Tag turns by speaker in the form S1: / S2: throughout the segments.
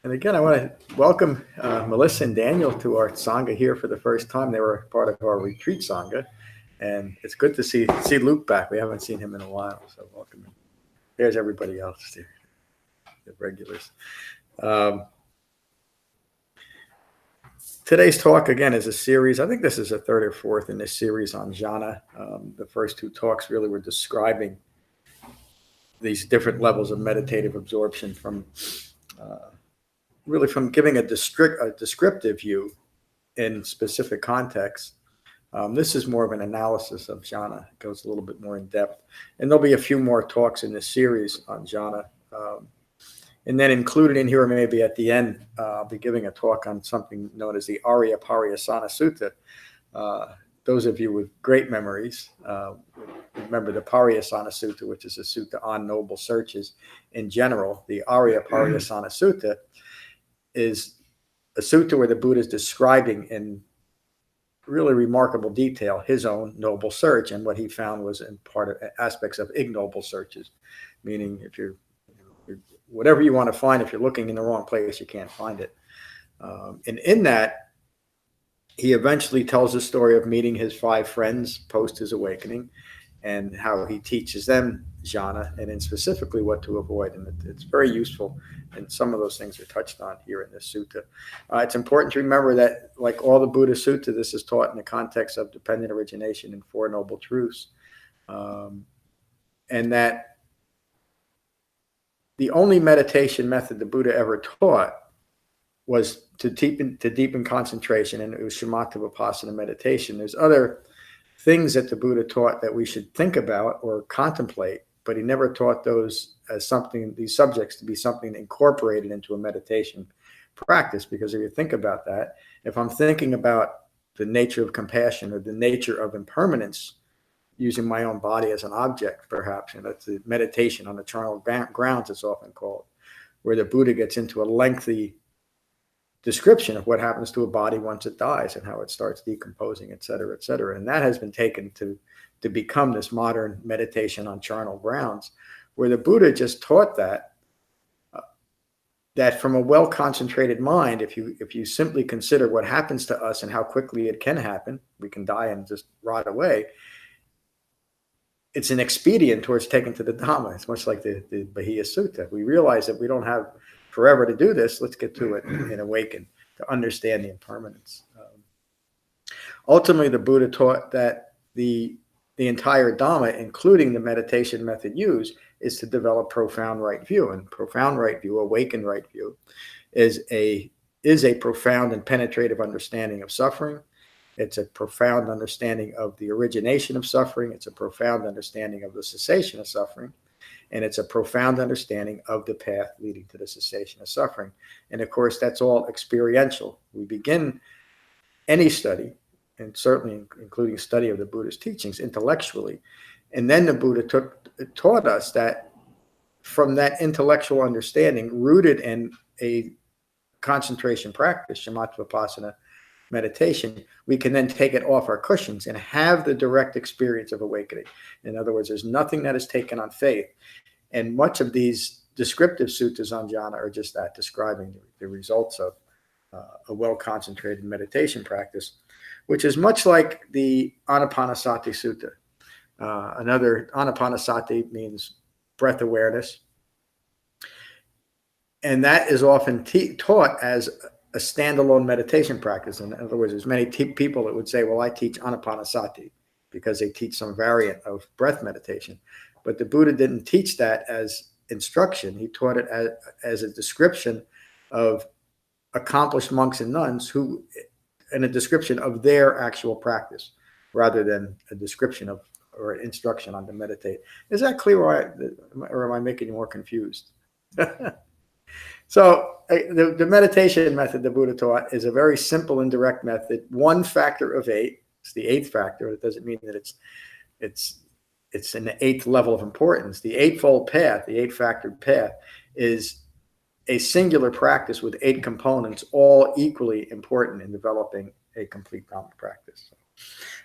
S1: And again, I want to welcome Melissa and Daniel to our sangha here for the first time. They were part of our retreat sangha, and it's good to see Luke back. We haven't seen him in a while, so welcome him. There's everybody else here, the regulars. Today's talk, again, is a series. I think this is the third or fourth in this series on Jhana. The first two talks really were describing these different levels of meditative absorption from giving a descriptive view in specific contexts. This is more of an analysis of Jhana. It goes a little bit more in depth. And there'll be a few more talks in this series on Jhana. And then included in here, or maybe at the end, I'll be giving a talk on something known as the Arya Pariyasana Sutta. Those of you with great memories remember the Pariyasana Sutta, which is a sutta on noble searches in general. The Arya Pariyasana Sutta is a sutta where the Buddha is describing in really remarkable detail his own noble search and what he found was in part of aspects of ignoble searches, meaning if you're whatever you want to find, if you're looking in the wrong place, you can't find it. And in that, he eventually tells the story of meeting his 5 friends post his awakening and how he teaches them Jhana and then specifically what to avoid. And it's very useful. And some of those things are touched on here in this sutta. It's important to remember that, like all the Buddha Sutta, this is taught in the context of dependent origination and Four Noble Truths. And that the only meditation method the Buddha ever taught was to deepen concentration, and it was shamatha vipassana meditation. There's other things that the Buddha taught that we should think about or contemplate, but he never taught those as something, these subjects to be something incorporated into a meditation practice. Because if you think about that, if I'm thinking about the nature of compassion or the nature of impermanence, using my own body as an object, perhaps, and that's the meditation on eternal grounds, it's often called, where the Buddha gets into a lengthy description of what happens to a body once it dies and how it starts decomposing, et cetera, et cetera. And that has been taken to become this modern meditation on charnel grounds, where the Buddha just taught that from a well-concentrated mind, if you simply consider what happens to us and how quickly it can happen, we can die and just rot away. It's an expedient towards taking to the Dhamma. It's much like the Bahia Sutta. We realize that we don't have forever to do this. Let's get to it and awaken to understand the impermanence. Ultimately, the Buddha taught that the entire Dhamma, including the meditation method used, is to develop profound right view. And profound right view, awakened right view, is a profound and penetrative understanding of suffering. It's a profound understanding of the origination of suffering. It's a profound understanding of the cessation of suffering. And it's a profound understanding of the path leading to the cessation of suffering. And of course, that's all experiential. We begin any study, and certainly including study of the Buddha's teachings, intellectually. And then the Buddha taught us that from that intellectual understanding, rooted in a concentration practice, shamatha vipassana meditation, we can then take it off our cushions and have the direct experience of awakening. In other words, there's nothing that is taken on faith. And much of these descriptive suttas on Jhana are just that, describing the results of a well-concentrated meditation practice, which is much like the Anapanasati Sutta. Another Anapanasati means breath awareness. And that is often taught as a standalone meditation practice. In other words, there's many people that would say, well, I teach Anapanasati because they teach some variant of breath meditation. But the Buddha didn't teach that as instruction. He taught it as a description of accomplished monks and nuns and a description of their actual practice rather than a description of or an instruction on to meditate. Is that clear, or am I making you more confused? So the meditation method the Buddha taught is a very simple and direct method, 1 factor of 8. It's the 8th factor. It doesn't mean that it's an 8th level of importance. The 8-fold path, the 8-factored path, is a singular practice with 8 components, all equally important in developing a complete Dhamma practice.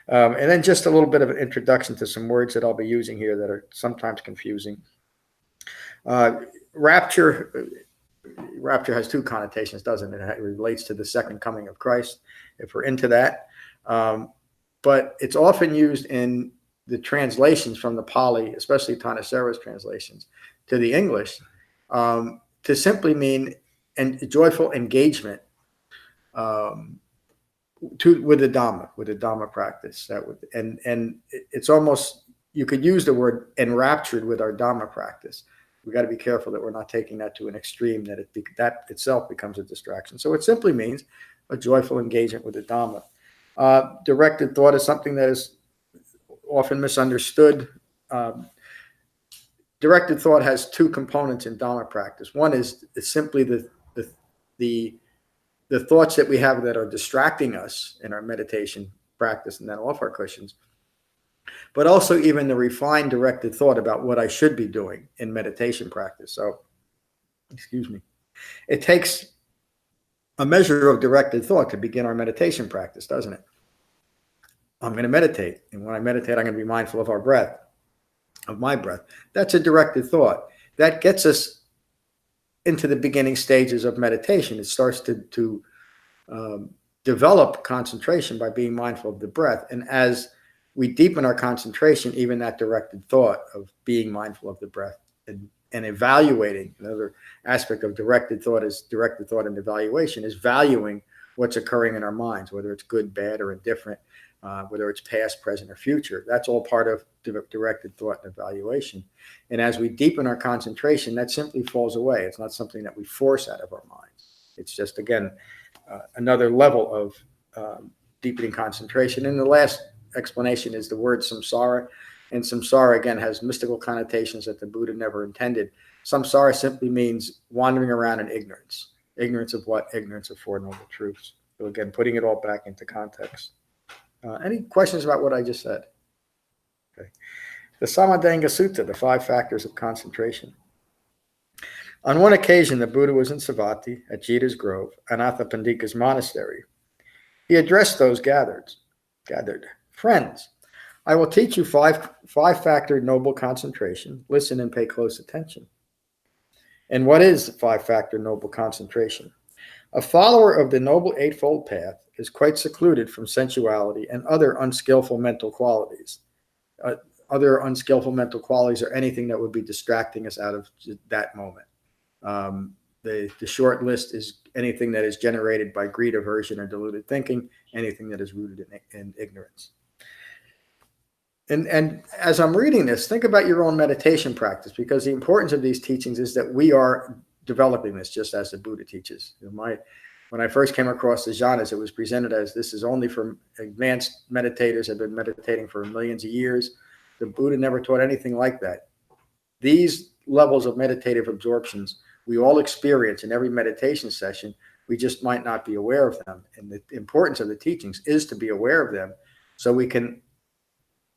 S1: And then just a little bit of an introduction to some words that I'll be using here that are sometimes confusing. Rapture rapture has two connotations, doesn't it? It relates to the second coming of Christ, if we're into that. But it's often used in the translations from the Pali, especially Thanissara's translations, to the English, to simply mean joyful engagement with the Dhamma practice. That would, and it's almost, you could use the word enraptured with our Dhamma practice. We got to be careful that we're not taking that to an extreme that that itself becomes a distraction. So it simply means a joyful engagement with the Dhamma. Directed thought is something that is often misunderstood. Directed thought has two components in Dhamma practice. One is simply the thoughts that we have that are distracting us in our meditation practice and then off our cushions, but also even the refined directed thought about what I should be doing in meditation practice. So, excuse me, it takes a measure of directed thought to begin our meditation practice, doesn't it? I'm going to meditate, and when I meditate, I'm going to be mindful of my breath. That's a directed thought. That gets us into the beginning stages of meditation. It starts to develop concentration by being mindful of the breath. And as we deepen our concentration, even that directed thought of being mindful of the breath and evaluating, another aspect of directed thought and evaluation is valuing what's occurring in our minds, whether it's good, bad, or indifferent, whether it's past, present, or future. That's all part of directed thought and evaluation. And as we deepen our concentration, that simply falls away. It's not something that we force out of our minds. It's just, again, another level of deepening concentration. And the last explanation is the word samsara. And samsara, again, has mystical connotations that the Buddha never intended. Samsara simply means wandering around in ignorance. Ignorance of what? Ignorance of Four Noble Truths. So again, putting it all back into context. Any questions about what I just said? Okay. The Samādhaṅga Sutta, the 5 factors of concentration. On one occasion, the Buddha was in Savatthi at Jita's Grove, Anathapindika's monastery. He addressed those gathered. Friends, I will teach you five-factor noble concentration. Listen and pay close attention. And what is the 5-factor noble concentration? A follower of the Noble Eightfold Path is quite secluded from sensuality and other unskillful mental qualities. Other unskillful mental qualities are anything that would be distracting us out of that moment. The short list is anything that is generated by greed, aversion, or deluded thinking, anything that is rooted in ignorance. And as I'm reading this, think about your own meditation practice, because the importance of these teachings is that we are developing this just as the Buddha teaches. When I first came across the jhanas, it was presented as this is only for advanced meditators, have been meditating for millions of years. The Buddha never taught anything like that. These levels of meditative absorptions we all experience in every meditation session. We just might not be aware of them. And the importance of the teachings is to be aware of them so we can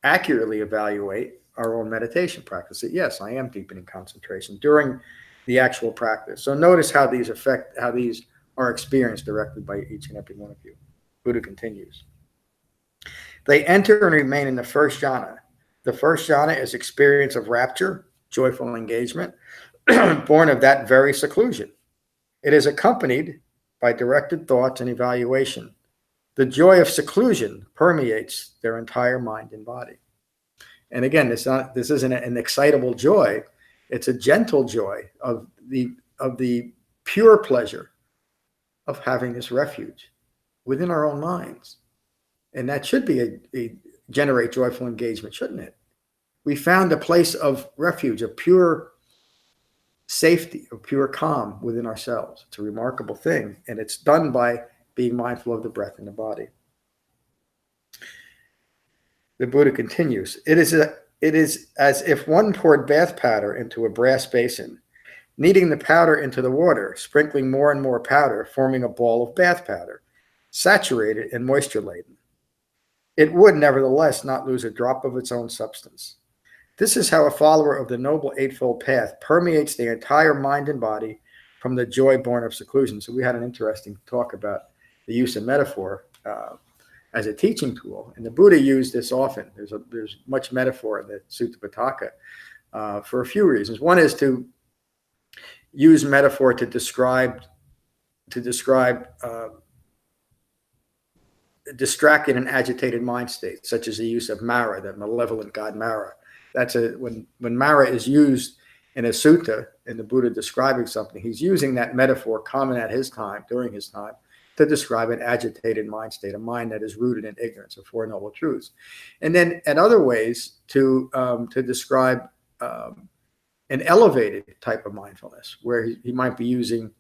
S1: accurately evaluate our own meditation practice. That yes, I am deepening concentration during the actual practice. So notice how these are experienced directly by each and every one of you. Buddha continues. They enter and remain in the first jhana. The first jhana is experience of rapture, joyful engagement, born of that very seclusion. It is accompanied by directed thoughts and evaluation. The joy of seclusion permeates their entire mind and body. And again, this isn't an excitable joy. It's a gentle joy of the pure pleasure of having this refuge within our own minds. And that should be generate joyful engagement, shouldn't it? We found a place of refuge, of pure safety, of pure calm within ourselves. It's a remarkable thing. And it's done by being mindful of the breath in the body. The Buddha continues, it is as if one poured bath powder into a brass basin, kneading the powder into the water, sprinkling more and more powder, forming a ball of bath powder, saturated and moisture-laden. It would, nevertheless, not lose a drop of its own substance. This is how a follower of the Noble Eightfold Path permeates the entire mind and body from the joy born of seclusion. So we had an interesting talk about the use of metaphor as a teaching tool. And the Buddha used this often. There's much metaphor in the Sutta Pitaka for a few reasons. One is to use metaphor to describe distracted and agitated mind states, such as the use of Mara, the malevolent god Mara. That's when Mara is used in a sutta, in the Buddha describing something, he's using that metaphor common at his time, during his time, to describe an agitated mind state, a mind that is rooted in ignorance of Four Noble Truths. And then in other ways to describe an elevated type of mindfulness, where he might be using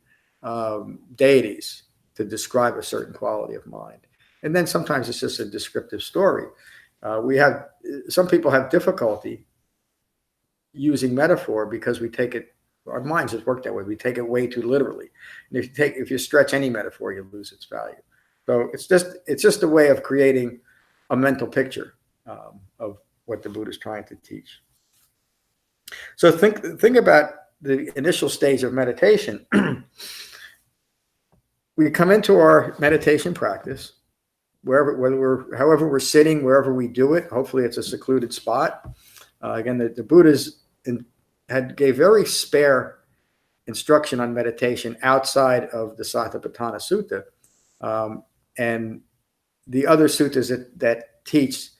S1: deities to describe a certain quality of mind. And then sometimes it's just a descriptive story. Some people have difficulty using metaphor because we take it, our minds just work that way. We take it way too literally. And if you stretch any metaphor, you lose its value. So it's just a way of creating a mental picture of what the Buddha is trying to teach. So think about the initial stage of meditation. We come into our meditation practice, however we're sitting, wherever we do it. Hopefully, it's a secluded spot. Again, the Buddhas gave very spare instruction on meditation outside of the Satipatthana Sutta, and the other suttas that teach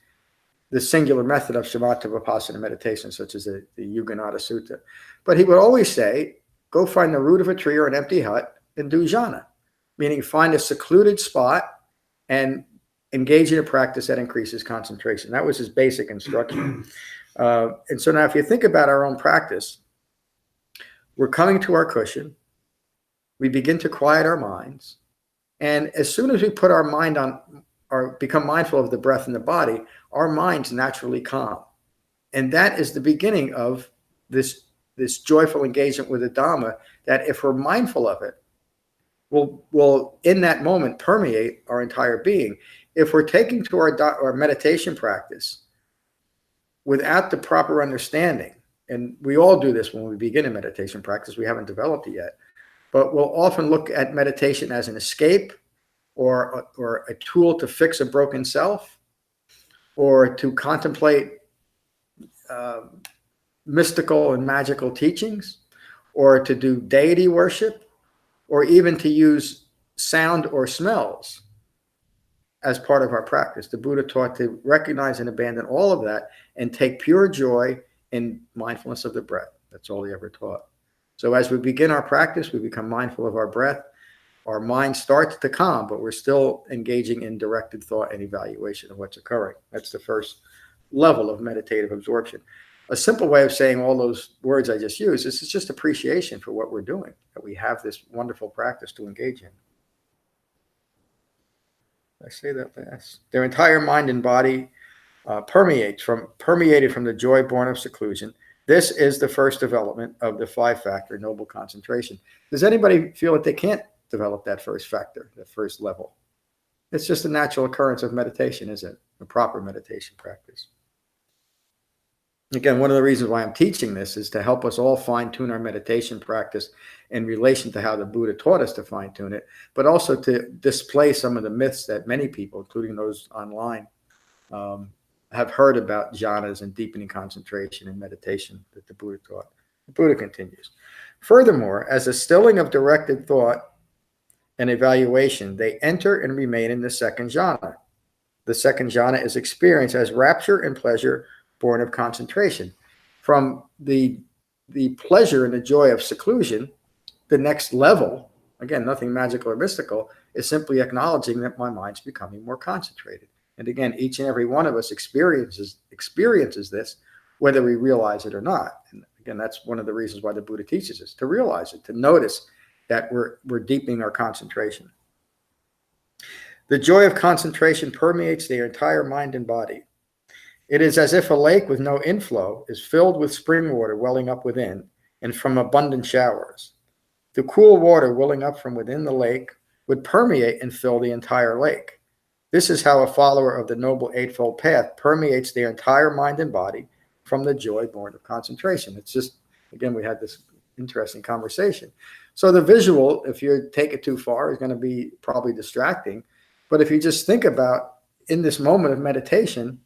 S1: the singular method of shamatha vipassana meditation, such as the Yuganada Sutta. But he would always say, go find the root of a tree or an empty hut and do jhana, meaning find a secluded spot and engage in a practice that increases concentration. That was his basic instruction. And so now if you think about our own practice, we're coming to our cushion, we begin to quiet our minds, and as soon as we put our mind on, or become mindful of the breath in the body, our minds naturally calm. And that is the beginning of this joyful engagement with the Dhamma, that if we're mindful of it, will in that moment permeate our entire being. If we're taking to our meditation practice without the proper understanding, and we all do this when we begin a meditation practice, we haven't developed it yet, but we'll often look at meditation as an escape or a tool to fix a broken self, or to contemplate mystical and magical teachings, or to do deity worship, or even to use sound or smells as part of our practice. The Buddha taught to recognize and abandon all of that and take pure joy in mindfulness of the breath. That's all he ever taught. So as we begin our practice, we become mindful of our breath. Our mind starts to calm, but we're still engaging in directed thought and evaluation of what's occurring. That's the first level of meditative absorption. A simple way of saying all those words I just used is it's just appreciation for what we're doing, that we have this wonderful practice to engage in. I say that fast. Their entire mind and body permeated from the joy born of seclusion. This is the first development of the 5-factor noble concentration. Does anybody feel that they can't develop that first factor, that first level? It's just a natural occurrence of meditation, isn't it? A proper meditation practice. Again, one of the reasons why I'm teaching this is to help us all fine-tune our meditation practice in relation to how the Buddha taught us to fine-tune it, but also to display some of the myths that many people, including those online, have heard about jhanas and deepening concentration and meditation that the Buddha taught. The Buddha continues. Furthermore, as a stilling of directed thought and evaluation, they enter and remain in the second jhana. The second jhana is experienced as rapture and pleasure born of concentration. From the pleasure and the joy of seclusion, the next level, again, nothing magical or mystical, is simply acknowledging that my mind's becoming more concentrated. And again, each and every one of us experiences this, whether we realize it or not. And again, that's one of the reasons why the Buddha teaches us to realize it, to notice that we're deepening our concentration. The joy of concentration permeates the entire mind and body. It is as if a lake with no inflow is filled with spring water welling up within and from abundant showers. The cool water welling up from within the lake would permeate and fill the entire lake. This is how a follower of the Noble Eightfold Path permeates their entire mind and body from the joy born of concentration. It's just, again, we had this interesting conversation. So the visual, if you take it too far, is going to be probably distracting. But if you just think about, in this moment of meditation,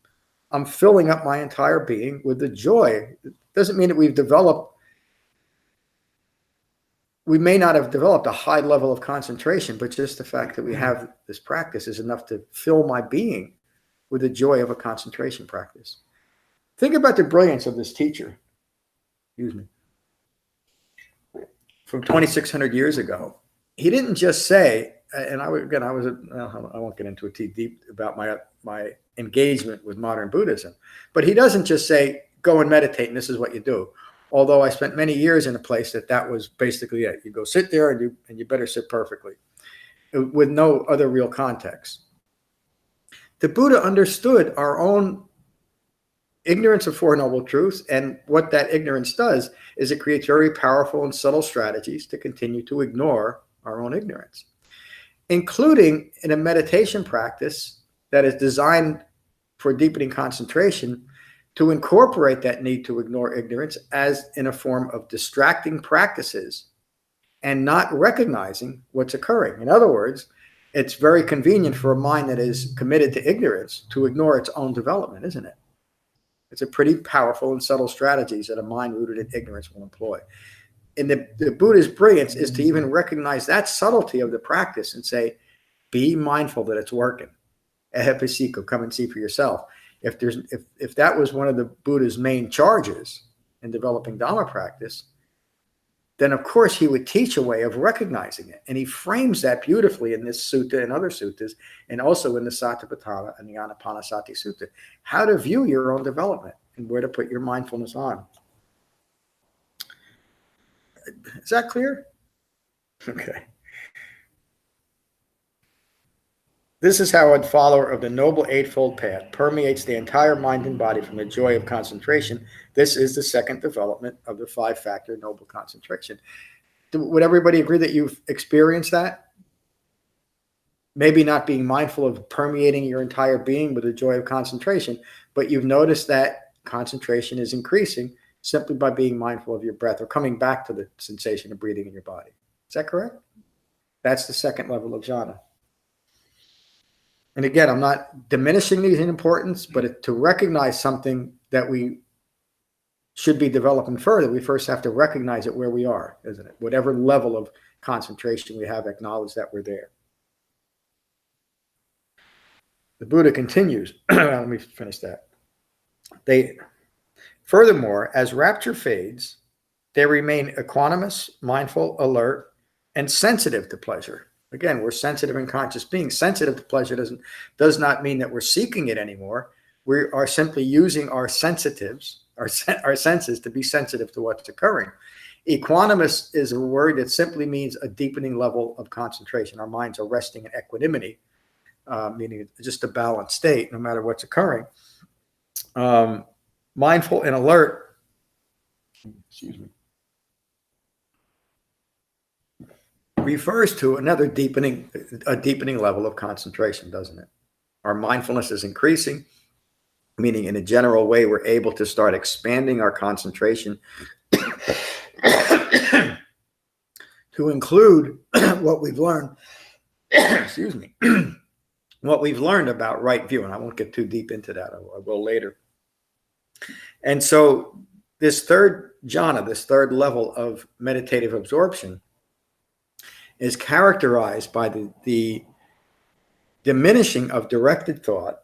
S1: I'm filling up my entire being with the joy. It doesn't mean that we've developed we may not have developed a high level of concentration, but just the fact that we have this practice is enough to fill my being with the joy of a concentration practice. Think about the brilliance of this teacher. Excuse me. From 2,600 years ago. He didn't just say, and I won't get into it too deep about my engagement with modern Buddhism, but he doesn't just say, go and meditate and this is what you do. Although I spent many years in a place that was basically it. You go sit there and you better sit perfectly with no other real context. The Buddha understood our own ignorance of Four Noble Truths, and what that ignorance does is it creates very powerful and subtle strategies to continue to ignore our own ignorance, including in a meditation practice that is designed for deepening concentration, to incorporate that need to ignore ignorance as in a form of distracting practices and not recognizing what's occurring. In other words, it's very convenient for a mind that is committed to ignorance to ignore its own development, isn't it? It's a pretty powerful and subtle strategies that a mind rooted in ignorance will employ. And the Buddha's brilliance is to even recognize that subtlety of the practice and say, be mindful that it's working. Ehepasiko, come and see for yourself. If that was one of the Buddha's main charges in developing Dhamma practice, then of course he would teach a way of recognizing it. And he frames that beautifully in this sutta and other suttas, and also in the Satipatthana and the Anapanasati Sutta, how to view your own development and where to put your mindfulness on. Is that clear? Okay. This is how a follower of the Noble Eightfold Path permeates the entire mind and body from the joy of concentration. This is the second development of the five-factor noble concentration. Would everybody agree that you've experienced that? Maybe not being mindful of permeating your entire being with the joy of concentration, but you've noticed that concentration is increasing simply by being mindful of your breath or coming back to the sensation of breathing in your body. Is that correct? That's the second level of jhana. And again, I'm not diminishing these in importance, but to recognize something that we should be developing further, we first have to recognize it where we are, isn't it? Whatever level of concentration we have, acknowledge that we're there. The Buddha continues. Let me finish that. Furthermore, as rapture fades, they remain equanimous, mindful, alert, and sensitive to pleasure. Again, we're sensitive and conscious beings. Sensitive to pleasure does not mean that we're seeking it anymore. We are simply using our sensitives, our senses, to be sensitive to what's occurring. Equanimous is a word that simply means a deepening level of concentration. Our minds are resting in equanimity, meaning just a balanced state, no matter what's occurring. Mindful and alert. Excuse me. Refers to a deepening level of concentration, doesn't it? Our mindfulness is increasing, meaning in a general way, we're able to start expanding our concentration to include what we've learned, excuse me, what we've learned about right view. And I won't get too deep into that. I will later. And so this third jhana, this third level of meditative absorption, is characterized by the diminishing of directed thought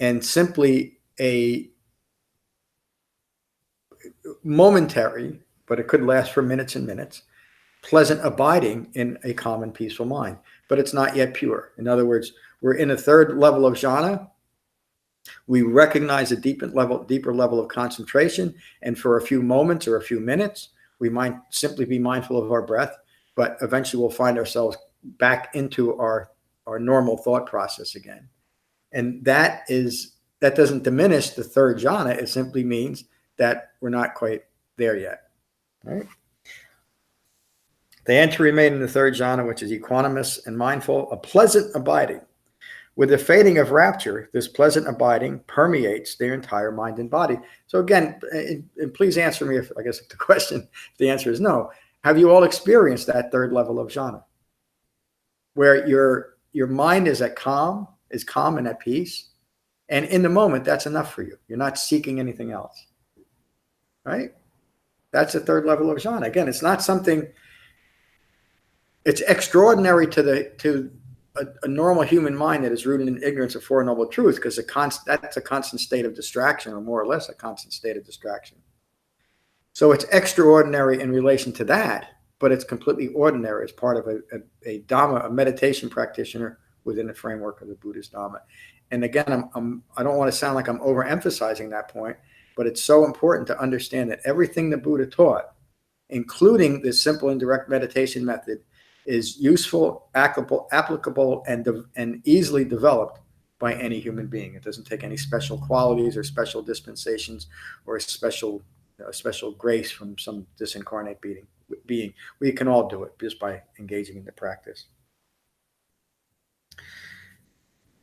S1: and simply a momentary, but it could last for minutes and minutes, pleasant abiding in a calm and peaceful mind. But it's not yet pure. In other words, we're in a third level of jhana. We recognize a deeper level of concentration, and for a few moments or a few minutes, we might simply be mindful of our breath. But eventually we'll find ourselves back into our normal thought process again. And that doesn't diminish the third jhana. It simply means that we're not quite there yet. Right? They enter remain in the third jhana, which is equanimous and mindful, a pleasant abiding. With the fading of rapture, this pleasant abiding permeates their entire mind and body. So again, and please answer me if the answer is no. Have you all experienced that third level of jhana, where your mind is calm and at peace, and in the moment that's enough for you? You're not seeking anything else, right? That's the third level of jhana. Again, it's not something It's extraordinary to a normal human mind that is rooted in ignorance of Four Noble Truths, because that's a constant state of distraction, or more or less a constant state of distraction. So it's extraordinary in relation to that, but it's completely ordinary as part of a Dhamma, a meditation practitioner within the framework of the Buddhist Dhamma. And again, I don't want to sound like I'm overemphasizing that point, but it's so important to understand that everything the Buddha taught, including this simple and direct meditation method, is useful, applicable, and easily developed by any human being. It doesn't take any special qualities or special dispensations or a special grace from some disincarnate being. We can all do it just by engaging in the practice.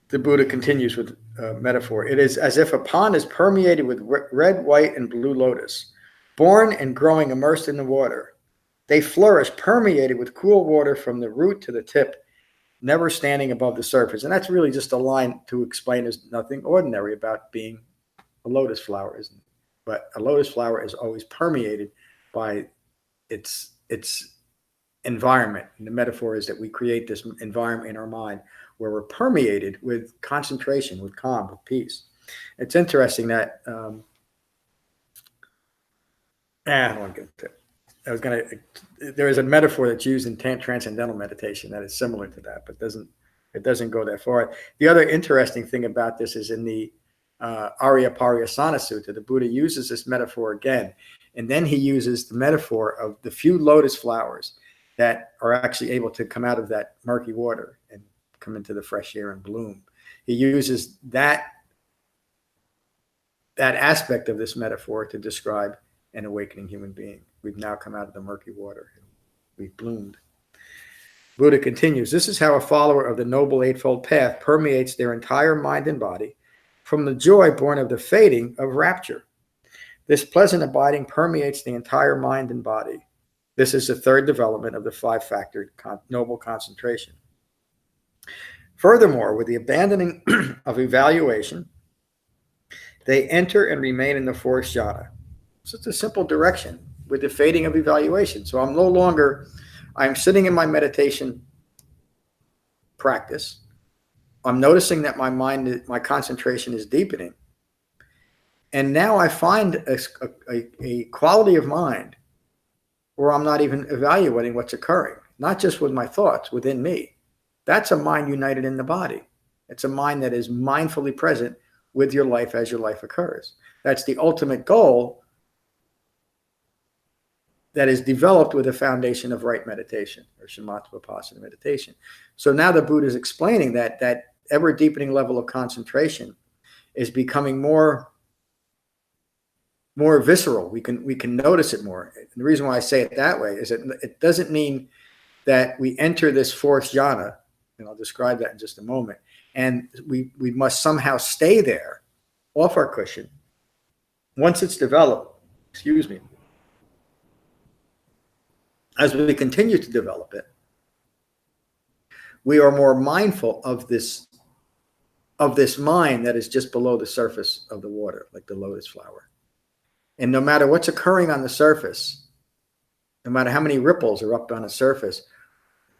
S1: The Buddha continues with a metaphor. It is as if a pond is permeated with red, white, and blue lotus, born and growing immersed in the water. They flourish permeated with cool water from the root to the tip, never standing above the surface. And that's really just a line to explain there's nothing ordinary about being a lotus flower, isn't it? But a lotus flower is always permeated by its environment. And the metaphor is that we create this environment in our mind where we're permeated with concentration, with calm, with peace. It's interesting that I don't want to get into it. There is a metaphor that's used in transcendental meditation that is similar to that, but it doesn't go that far. The other interesting thing about this is in the Aryapariyasana Sutta, the Buddha uses this metaphor again, and then he uses the metaphor of the few lotus flowers that are actually able to come out of that murky water and come into the fresh air and bloom. He uses that aspect of this metaphor to describe an awakening human being. We've now come out of the murky water. We've bloomed. Buddha continues, this is how a follower of the Noble Eightfold Path permeates their entire mind and body from the joy born of the fading of rapture. This pleasant abiding permeates the entire mind and body. This is the third development of the five-factored noble concentration. Furthermore, with the abandoning of evaluation, they enter and remain in the fourth jhana. So it's a simple direction with the fading of evaluation. So I'm sitting in my meditation practice. I'm noticing that my concentration is deepening. And now I find a quality of mind where I'm not even evaluating what's occurring, not just with my thoughts, within me. That's a mind united in the body. It's a mind that is mindfully present with your life as your life occurs. That's the ultimate goal that is developed with the foundation of right meditation, or shamatha vipassana meditation. So now the Buddha is explaining that ever deepening level of concentration is becoming more visceral. We can notice it more. And the reason why I say it that way is that it doesn't mean that we enter this fourth jhana, and I'll describe that in just a moment, and we must somehow stay there off our cushion. Once it's developed, as we continue to develop it, we are more mindful of this mind that is just below the surface of the water, like the lotus flower. And no matter what's occurring on the surface, no matter how many ripples are up on the surface,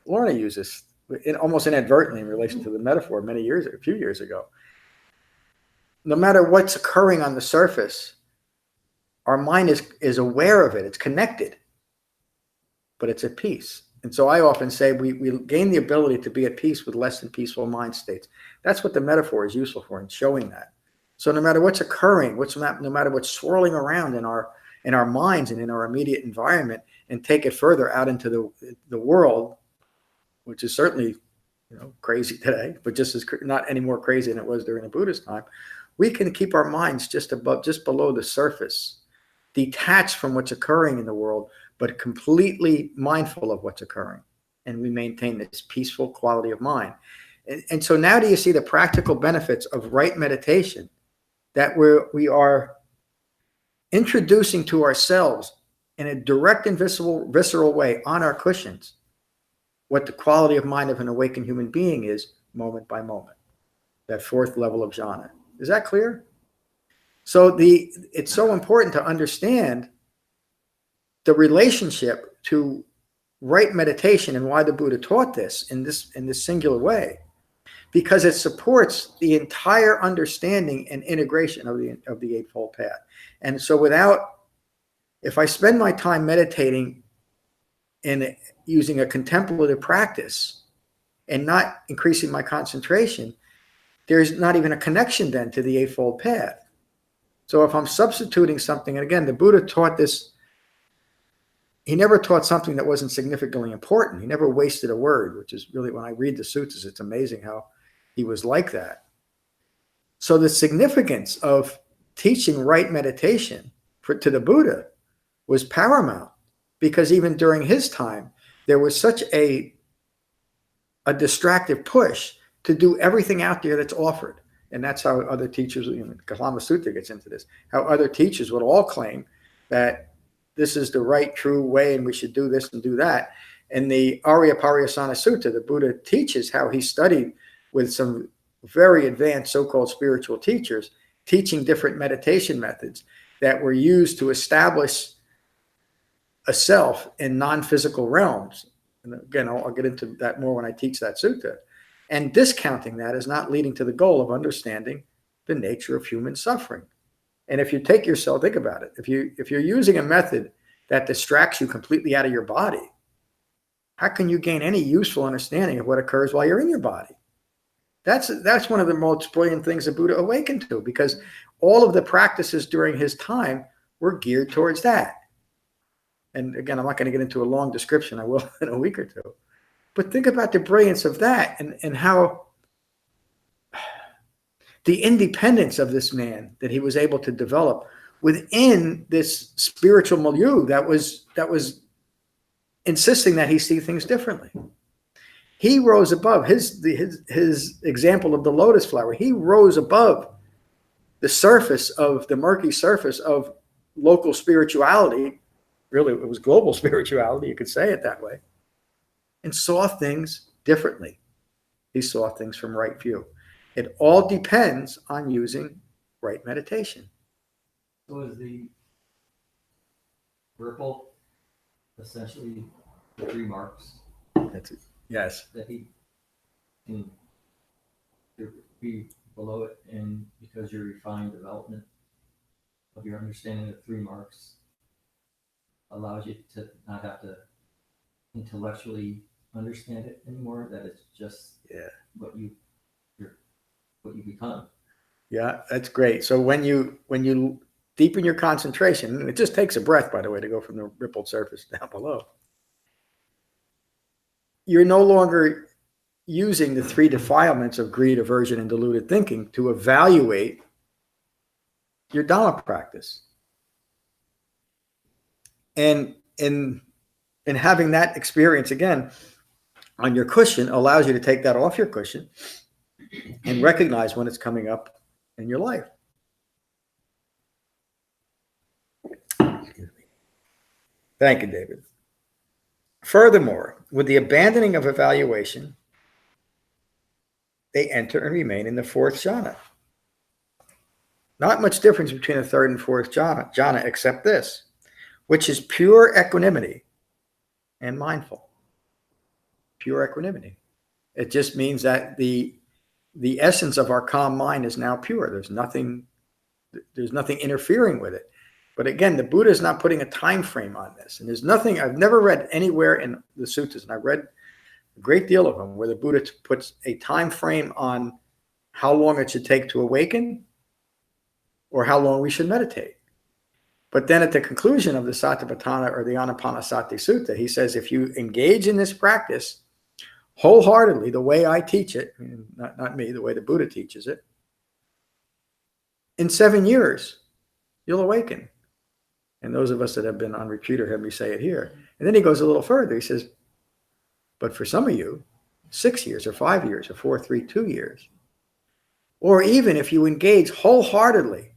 S1: Lorna uses almost inadvertently in relation to the metaphor a few years ago. No matter what's occurring on the surface, our mind is aware of it. It's connected, but it's at peace. And so I often say we gain the ability to be at peace with less than peaceful mind states. That's what the metaphor is useful for, in showing that. So no matter what's occurring, no matter what's swirling around in our minds and in our immediate environment, and take it further out into the world, which is certainly crazy today, but just as not any more crazy than it was during the Buddhist time, we can keep our minds just below the surface, detached from what's occurring in the world, but completely mindful of what's occurring. And we maintain this peaceful quality of mind. And so now do you see the practical benefits of right meditation, that we are introducing to ourselves in a direct and visceral way on our cushions what the quality of mind of an awakened human being is moment by moment, that fourth level of jhana. Is that clear? So it's so important to understand the relationship to right meditation and why the Buddha taught this in this singular way, because it supports the entire understanding and integration of the Eightfold Path. And so if I spend my time meditating and using a contemplative practice and not increasing my concentration, there's not even a connection then to the Eightfold Path. So if I'm substituting something, and again, the Buddha taught this, he never taught something that wasn't significantly important. He never wasted a word, which is really, when I read the suttas, it's amazing how he was like that. So the significance of teaching right meditation to the Buddha was paramount, because even during his time, there was such a distractive push to do everything out there that's offered. And that's how other teachers, Samādhaṅga Sutta gets into this, how other teachers would all claim that this is the right, true way, and we should do this and do that. In the Pariyasana Sutta, the Buddha teaches how he studied with some very advanced so-called spiritual teachers, teaching different meditation methods that were used to establish a self in non-physical realms. And again, I'll get into that more when I teach that sutta. And discounting that is not leading to the goal of understanding the nature of human suffering. And if you take yourself, think about it. If you're using a method that distracts you completely out of your body, how can you gain any useful understanding of what occurs while you're in your body? That's one of the most brilliant things the Buddha awakened to, because all of the practices during his time were geared towards that. And again, I'm not going to get into a long description. I will in a week or two. But think about the brilliance of that, and how the independence of this man that he was able to develop within this spiritual milieu that was insisting that he see things differently. He rose above his example of the lotus flower. He rose above the surface of the murky surface of local spirituality. Really, it was global spirituality, you could say it that way, and saw things differently. He saw things from right view. It all depends on using right meditation.
S2: So is the ripple essentially the 3 marks?
S1: That's it. Yes.
S2: That he can be below it, and because your refined development of your understanding of 3 marks allows you to not have to intellectually understand it anymore, that it's just what you become.
S1: Yeah, that's great. So when you deepen your concentration, and it just takes a breath, by the way, to go from the rippled surface down below, you're no longer using the 3 defilements of greed, aversion, and deluded thinking to evaluate your Dhamma practice. And in having that experience again on your cushion allows you to take that off your cushion and recognize when it's coming up in your life. Excuse me. Thank you, David. Furthermore, with the abandoning of evaluation, they enter and remain in the 4th jhana. Not much difference between the 3rd and 4th jhana except this, which is pure equanimity and mindful. Pure equanimity. It just means that the essence of our calm mind is now pure. There's nothing interfering with it. But again, the Buddha is not putting a time frame on this. And there's nothing, I've never read anywhere in the suttas, and I've read a great deal of them, where the Buddha puts a time frame on how long it should take to awaken or how long we should meditate. But then at the conclusion of the Satipatthana or the Anapanasati Sutta, he says, if you engage in this practice wholeheartedly, the way I teach it, not me, the way the Buddha teaches it, in 7 years, you'll awaken. And those of us that have been on retreat heard me say it here. And then he goes a little further. He says, but for some of you, 6 years or 5 years or 4, 3, 2 years. Or even if you engage wholeheartedly,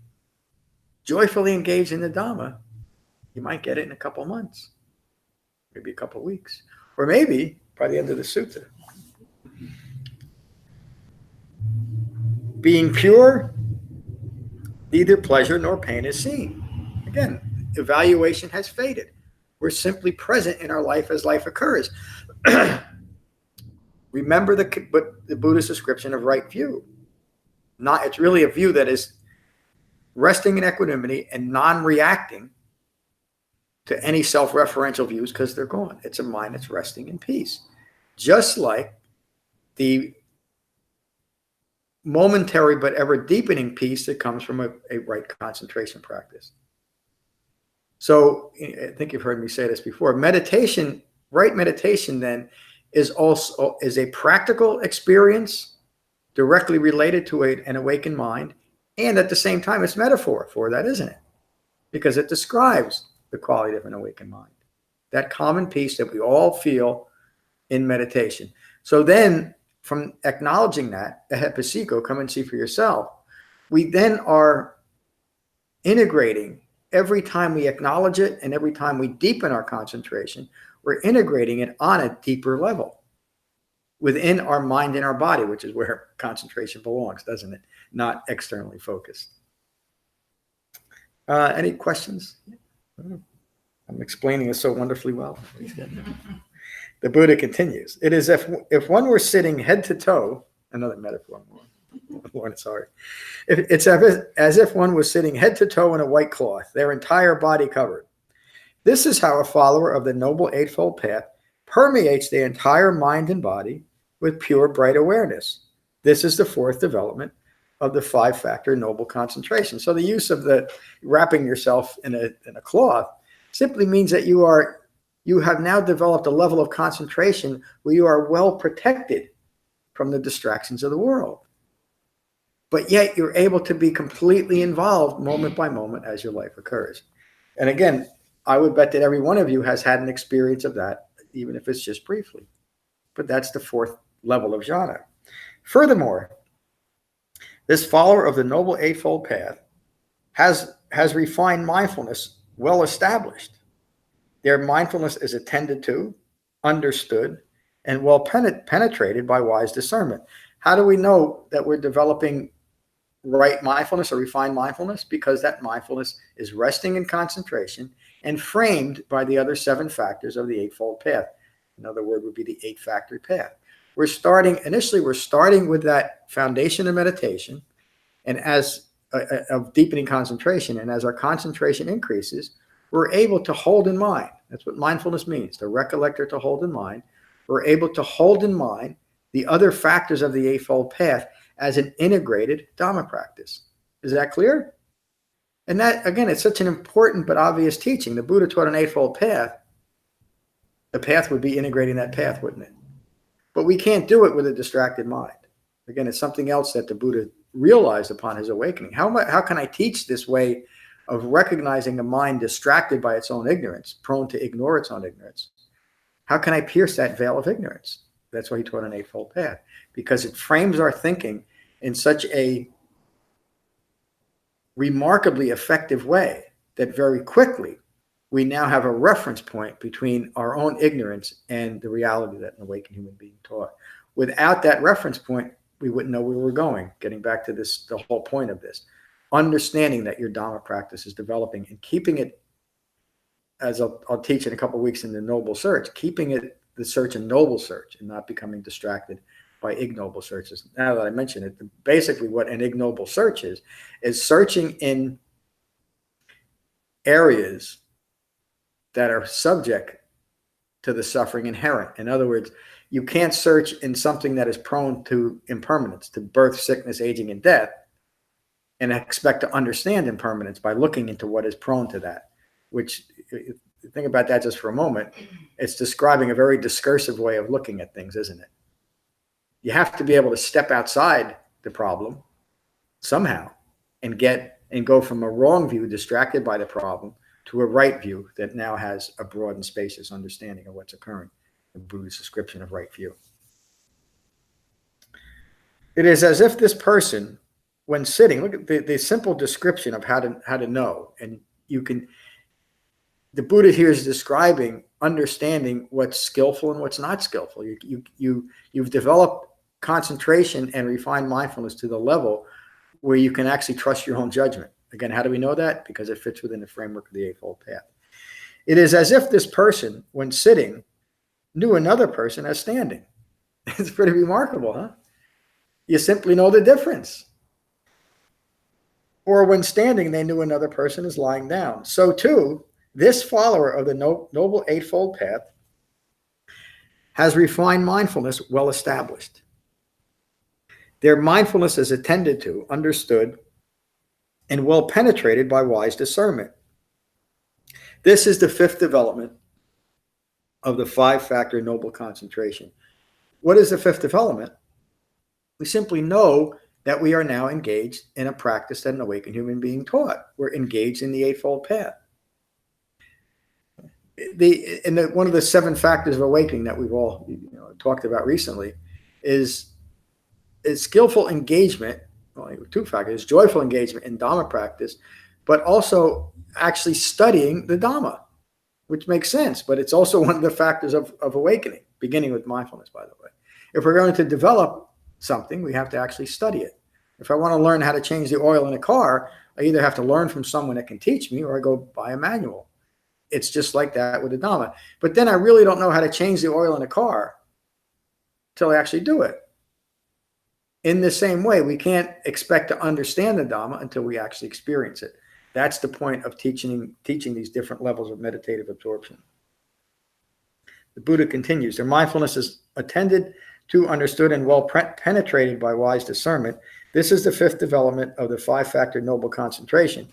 S1: joyfully engage in the Dhamma, you might get it in a couple months, maybe a couple weeks, or maybe by the end of the sutta. Being pure, neither pleasure nor pain is seen. Again, evaluation has faded. We're simply present in our life as life occurs. Remember the Buddhist description of right view. It's really a view that is resting in equanimity and non-reacting to any self-referential views because they're gone. It's a mind that's resting in peace. Just like the momentary but ever deepening peace that comes from a right concentration practice. So I think you've heard me say this before. Meditation, right meditation then, is a practical experience directly related to an awakened mind, and at the same time it's metaphor for that, isn't it? Because it describes the quality of an awakened mind, that common peace that we all feel in meditation. So then, from acknowledging that, ehepasiko, come and see for yourself, we then are integrating every time we acknowledge it, and every time we deepen our concentration, we're integrating it on a deeper level within our mind and our body, which is where concentration belongs, doesn't it? Not externally focused. Any questions? I'm explaining it so wonderfully well. The Buddha continues. It is if one were sitting head to toe, another metaphor, sorry. It's as if one was sitting head to toe in a white cloth, their entire body covered. This is how a follower of the Noble Eightfold Path permeates the entire mind and body with pure, bright awareness. This is the fourth development of the five-factor noble concentration. So the use of the wrapping yourself in a cloth simply means that you have now developed a level of concentration where you are well protected from the distractions of the world. But yet you're able to be completely involved moment by moment as your life occurs. And again, I would bet that every one of you has had an experience of that, even if it's just briefly. But that's the fourth level of jhana. Furthermore, this follower of the Noble Eightfold Path has refined mindfulness well established. Their mindfulness is attended to, understood, and well penetrated by wise discernment. How do we know that we're developing right mindfulness or refined mindfulness? Because that mindfulness is resting in concentration and framed by the other seven factors of the Eightfold Path. Another word would be the eight-factor path. Initially we're starting with that foundation of meditation and of deepening concentration. And as our concentration increases, we're able to hold in mind. That's what mindfulness means, to recollect or to hold in mind. We're able to hold in mind the other factors of the Eightfold Path as an integrated Dhamma practice. Is that clear? And that, again, it's such an important but obvious teaching. The Buddha taught an Eightfold Path. The path would be integrating that path, wouldn't it? But we can't do it with a distracted mind. Again, it's something else that the Buddha realized upon his awakening. How can I teach this way of recognizing a mind distracted by its own ignorance, prone to ignore its own ignorance? How can I pierce that veil of ignorance? That's why he taught an Eightfold Path, because it frames our thinking in such a remarkably effective way that very quickly we now have a reference point between our own ignorance and the reality that an awakened human being taught. Without that reference point, we wouldn't know where we're going. Getting back to this, the whole point of this, understanding that your Dhamma practice is developing and keeping it, as I'll teach in a couple of weeks in the Noble Search, keeping it the search a noble search and not becoming distracted by ignoble searches. Now that I mention it, basically what an ignoble search is searching in areas that are subject to the suffering inherent. In other words, you can't search in something that is prone to impermanence, to birth, sickness, aging, and death, and expect to understand impermanence by looking into what is prone to that, which, think about that just for a moment, it's describing a very discursive way of looking at things, isn't it? You have to be able to step outside the problem somehow and go from a wrong view, distracted by the problem, to a right view that now has a broad and spacious understanding of what's occurring. The Buddha's description of right view. It is as if this person, when sitting, look at the simple description of how to know, and you can. The Buddha here is describing understanding what's skillful and what's not skillful. You've developed concentration and refined mindfulness to the level where you can actually trust your own judgment. Again, how do we know that? Because it fits within the framework of the Eightfold Path. It is as if this person, when sitting, knew another person as standing. It's pretty remarkable, huh? You simply know the difference. Or when standing, they knew another person as lying down. So too, this follower of the Noble Eightfold Path has refined mindfulness well established. Their mindfulness is attended to, understood, and well penetrated by wise discernment. This is the fifth development of the five-factor noble concentration. What is the fifth development? We simply know that we are now engaged in a practice that an awakened human being taught. We're engaged in the Eightfold Path. One of the seven factors of awakening that we've all talked about recently is skillful engagement. Well, two factors: joyful engagement in Dhamma practice, but also actually studying the Dhamma, which makes sense. But it's also one of the factors of awakening, beginning with mindfulness, by the way. If we're going to develop something, we have to actually study it. If I want to learn how to change the oil in a car, I either have to learn from someone that can teach me, or I go buy a manual. It's just like that with the Dhamma. But then I really don't know how to change the oil in a car until I actually do it. In the same way, we can't expect to understand the Dhamma until we actually experience it. That's the point of teaching these different levels of meditative absorption. The Buddha continues, their mindfulness is attended to, understood, and well penetrated by wise discernment. This is the fifth development of the five-factor noble concentration.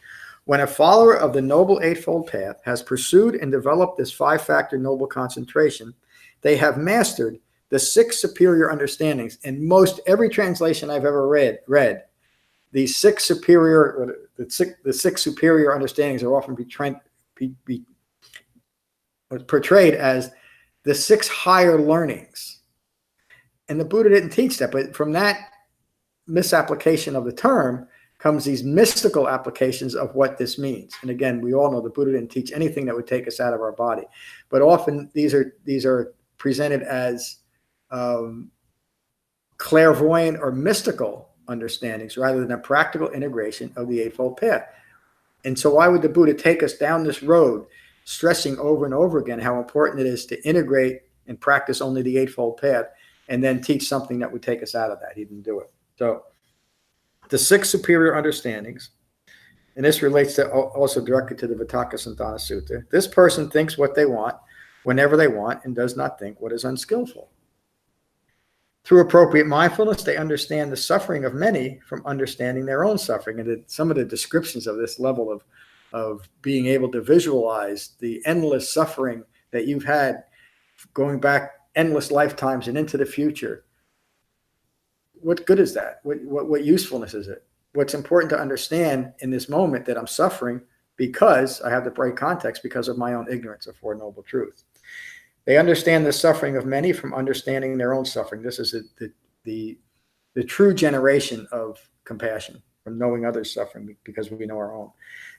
S1: When a follower of the Noble Eightfold Path has pursued and developed this five-factor noble concentration, they have mastered the six superior understandings. In most every translation I've ever read, the six superior understandings are often portrayed as the six higher learnings. And the Buddha didn't teach that, but from that misapplication of the term comes these mystical applications of what this means. And again, we all know the Buddha didn't teach anything that would take us out of our body, but often these are presented as clairvoyant or mystical understandings rather than a practical integration of the Eightfold Path. And so why would the Buddha take us down this road, stressing over and over again how important it is to integrate and practice only the Eightfold Path, and then teach something that would take us out of that? He didn't do it. So the six superior understandings, and this relates to also directly to the Samādhaṅga Sutta. This person thinks what they want, whenever they want, and does not think what is unskillful. Through appropriate mindfulness, they understand the suffering of many from understanding their own suffering. And some of the descriptions of this level of being able to visualize the endless suffering that you've had going back endless lifetimes and into the future. What good is that? What usefulness is it? What's important to understand in this moment that I'm suffering because I have the right context because of my own ignorance of Four Noble Truths. They understand the suffering of many from understanding their own suffering. This is the true generation of compassion, from knowing others' suffering because we know our own.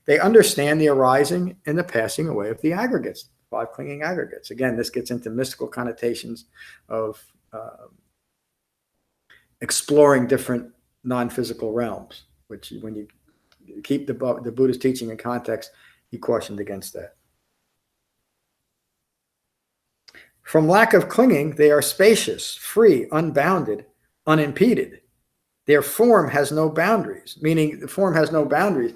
S1: They understand the arising and the passing away of the aggregates, five clinging aggregates. Again, this gets into mystical connotations of exploring different non-physical realms, which when you keep the Buddha's teaching in context, he cautioned against that. From lack of clinging, they are spacious, free, unbounded, unimpeded. Their form has no boundaries, meaning the form has no boundaries.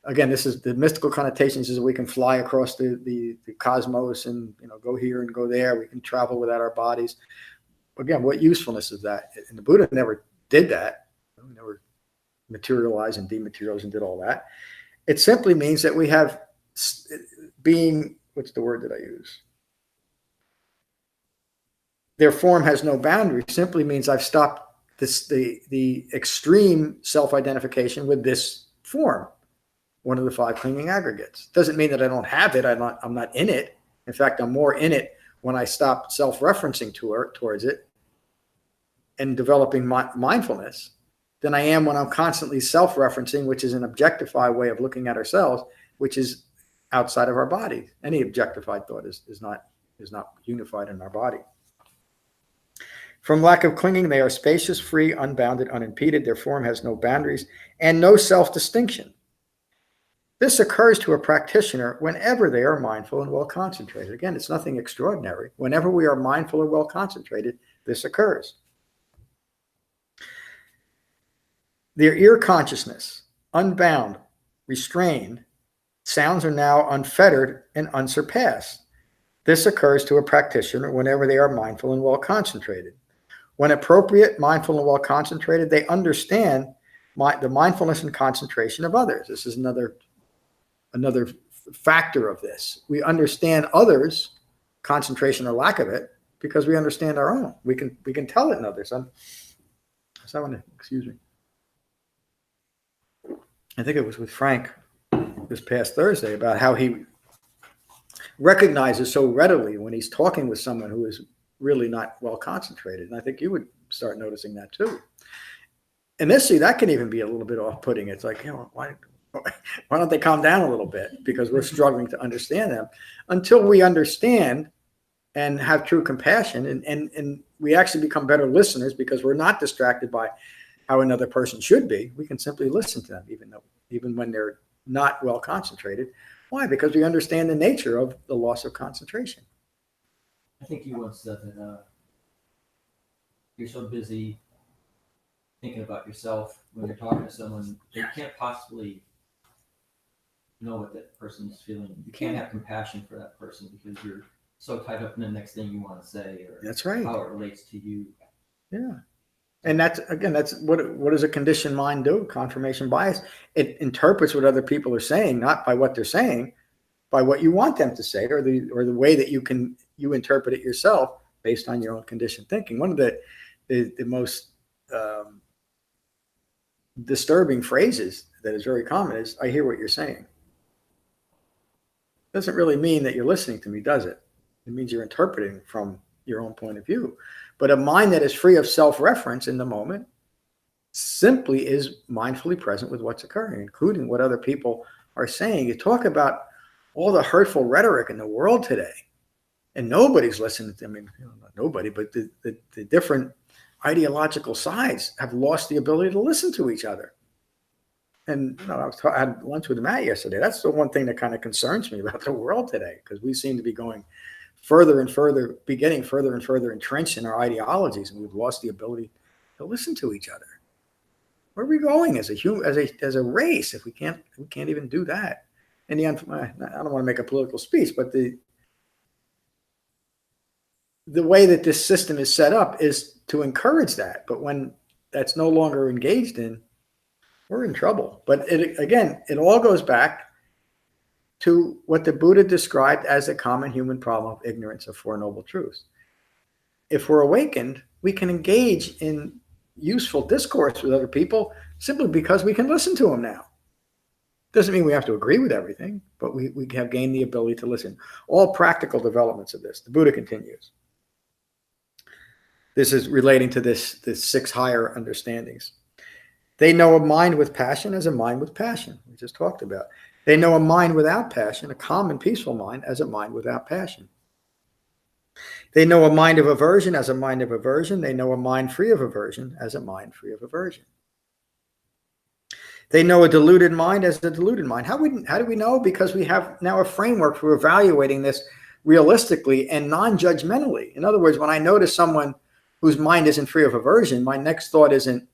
S1: Again, this is the mystical connotations is we can fly across the cosmos and go here and go there. We can travel without our bodies. Again, what usefulness is that? And the Buddha never did that. He never materialized and dematerialized and did all that. It simply means that we have being, what's the word that I use? Their form has no boundary simply means I've stopped the extreme self-identification with this form, one of the five clinging aggregates. Doesn't mean that I don't have it. I'm not in it. In fact, I'm more in it when I stop self-referencing towards it and developing mindfulness than I am when I'm constantly self-referencing, which is an objectified way of looking at ourselves, which is outside of our body. Any objectified thought is not unified in our body. From lack of clinging, they are spacious, free, unbounded, unimpeded. Their form has no boundaries and no self-distinction. This occurs to a practitioner whenever they are mindful and well concentrated. Again, it's nothing extraordinary. Whenever we are mindful and well concentrated, this occurs. Their ear consciousness, unbound, restrained, sounds are now unfettered and unsurpassed. This occurs to a practitioner whenever they are mindful and well concentrated. When appropriate, mindful and well concentrated, they understand the mindfulness and concentration of others. This is another factor of this. We understand others, concentration or lack of it, because we understand our own. We can tell it in others. Excuse me. I think it was with Frank this past Thursday about how he recognizes so readily when he's talking with someone who is really not well concentrated. And I think you would start noticing that too. And that can even be a little bit off-putting. It's like, why don't they calm down a little bit? Because we're struggling to understand them. Until we understand and have true compassion, and we actually become better listeners because we're not distracted by how another person should be. We can simply listen to them, even when they're not well concentrated. Why? Because we understand the nature of the loss of concentration.
S2: I think you once said that you're so busy thinking about yourself when you're talking to someone, they can't possibly know what that person's feeling. You can't have compassion for that person because you're so tied up in the next thing you want to say, or
S1: that's right,
S2: how it relates to you.
S1: Yeah. And that's what does a conditioned mind do? Confirmation bias. It interprets what other people are saying, not by what they're saying, by what you want them to say, or the way that you interpret it yourself based on your own conditioned thinking. One of the most disturbing phrases that is very common is, "I hear what you're saying." Doesn't really mean that you're listening to me, does it? It means you're interpreting from your own point of view. But a mind that is free of self-reference in the moment simply is mindfully present with what's occurring, including what other people are saying. You talk about all the hurtful rhetoric in the world today, and nobody's listening to them. I mean, not nobody, but the different ideological sides have lost the ability to listen to each other. And I had lunch with Matt yesterday. That's the one thing that kind of concerns me about the world today, because we seem to be going further and further, getting further and further entrenched in our ideologies, and we've lost the ability to listen to each other. Where are we going as a race if we can't even do that? And I don't want to make a political speech, but the way that this system is set up is to encourage that. But when that's no longer engaged in, we're in trouble. But it all goes back to what the Buddha described as a common human problem of ignorance of Four Noble Truths. If we're awakened, we can engage in useful discourse with other people simply because we can listen to them now. Doesn't mean we have to agree with everything, but we have gained the ability to listen. All practical developments of this. The Buddha continues. This is relating to this 6 higher understandings. They know a mind with passion as a mind with passion. We just talked about. They know a mind without passion, a calm and peaceful mind, as a mind without passion. They know a mind of aversion as a mind of aversion. They know a mind free of aversion as a mind free of aversion. They know a deluded mind as a deluded mind. How do we know? Because we have now a framework for evaluating this realistically and non-judgmentally. In other words, when I notice someone whose mind isn't free of aversion, my next thought isn't,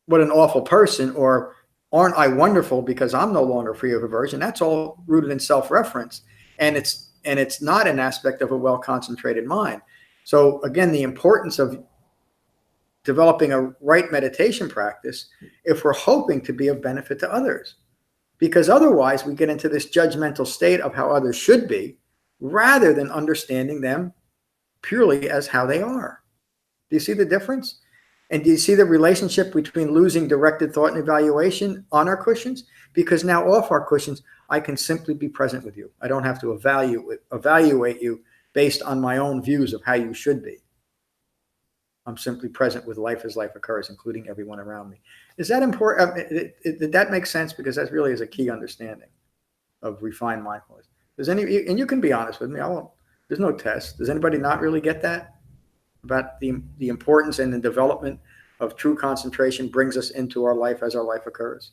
S1: what an awful person, or aren't I wonderful because I'm no longer free of aversion? That's all rooted in self-reference. And it's not an aspect of a well-concentrated mind. So again, the importance of developing a right meditation practice if we're hoping to be of benefit to others. Because otherwise we get into this judgmental state of how others should be, rather than understanding them purely as how they are. Do you see the difference? And do you see the relationship between losing directed thought and evaluation on our cushions? Because now off our cushions, I can simply be present with you. I don't have to evaluate you based on my own views of how you should be. I'm simply present with life as life occurs, including everyone around me. Is that important? Did that make sense? Because that really is a key understanding of refined mindfulness. And you can be honest with me. There's no test. Does anybody not really get that? About the importance and the development of true concentration brings us into our life as our life occurs?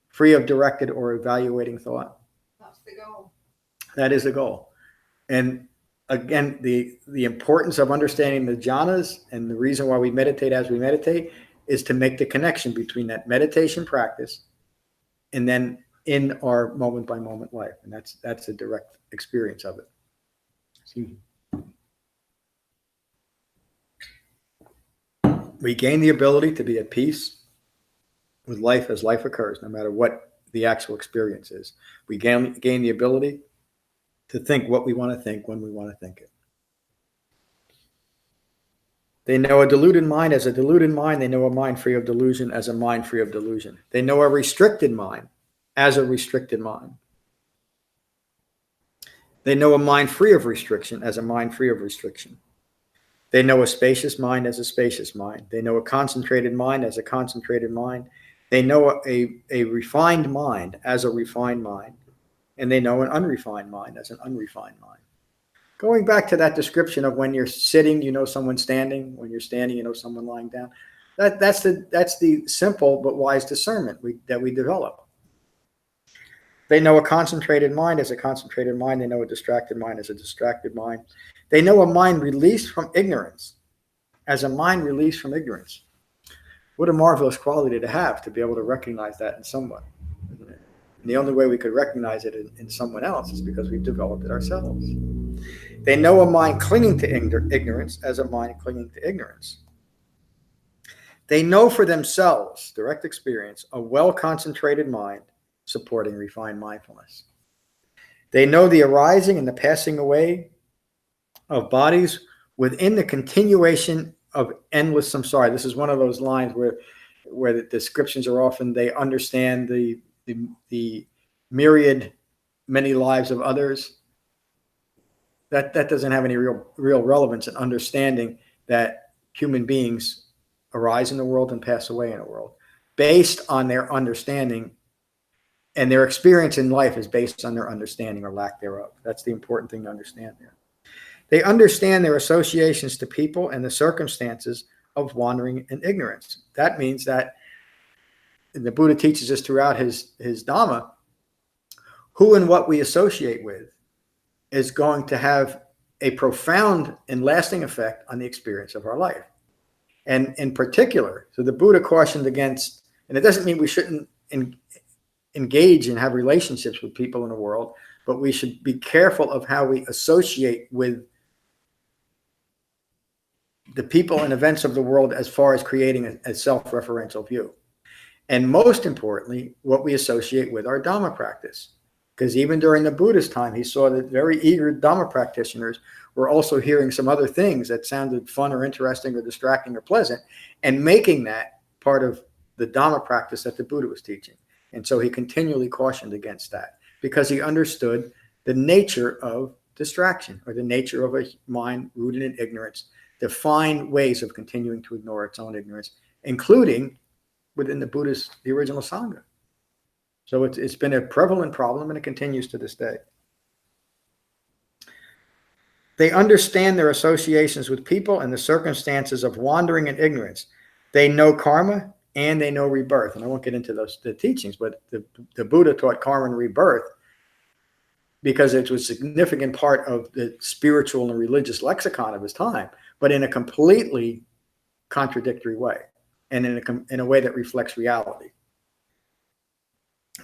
S1: free of directed or evaluating thought.
S3: That's the goal.
S1: That is the goal. And again, the importance of understanding the jhanas and the reason why we meditate as we meditate is to make the connection between that meditation practice and then in our moment by moment life. And that's a direct experience of it. Excuse me. We gain the ability to be at peace with life as life occurs, no matter what the actual experience is. We gain the ability to think what we want to think when we want to think it. They know a deluded mind as a deluded mind. They know a mind free of delusion as a mind free of delusion. They know a restricted mind as a restricted mind. They know a mind free of restriction as a mind free of restriction. They know a spacious mind as a spacious mind. They know a concentrated mind as a concentrated mind. They know a refined mind as a refined mind. And they know an unrefined mind as an unrefined mind. Going back to that description of when you're sitting, you know someone standing. When you're standing, you know someone lying down. That's the simple but wise discernment that we develop. They know a concentrated mind as a concentrated mind. They know a distracted mind as a distracted mind. They know a mind released from ignorance as a mind released from ignorance. What a marvelous quality to have, to be able to recognize that in someone. Isn't it? And the only way we could recognize it in someone else is because we've developed it ourselves. They know a mind clinging to ignorance as a mind clinging to ignorance. They know for themselves, direct experience, a well-concentrated mind supporting refined mindfulness. They know the arising and the passing away of bodies within the continuation of endless samsara. This is one of those lines where the descriptions are often, they understand the myriad, many lives of others. That doesn't have any real relevance in understanding that human beings arise in the world and pass away in the world based on their understanding, and their experience in life is based on their understanding or lack thereof. That's the important thing to understand there. They understand their associations to people and the circumstances of wandering and ignorance. That means that, and the Buddha teaches us throughout his Dhamma, who and what we associate with is going to have a profound and lasting effect on the experience of our life. And in particular, so the Buddha cautioned against, and it doesn't mean we shouldn't engage and have relationships with people in the world, but we should be careful of how we associate with the people and events of the world as far as creating a self-referential view. And most importantly, what we associate with our Dhamma practice. Because even during the Buddha's time, he saw that very eager Dhamma practitioners were also hearing some other things that sounded fun or interesting or distracting or pleasant, and making that part of the Dhamma practice that the Buddha was teaching. And so he continually cautioned against that, because he understood the nature of distraction, or the nature of a mind rooted in ignorance, to find ways of continuing to ignore its own ignorance, including within the original sangha. So it's been a prevalent problem, and it continues to this day. They understand their associations with people and the circumstances of wandering and ignorance. They know karma and they know rebirth. And I won't get into the teachings, but the Buddha taught karma and rebirth because it was a significant part of the spiritual and religious lexicon of his time, but in a completely contradictory way, and in a way that reflects reality.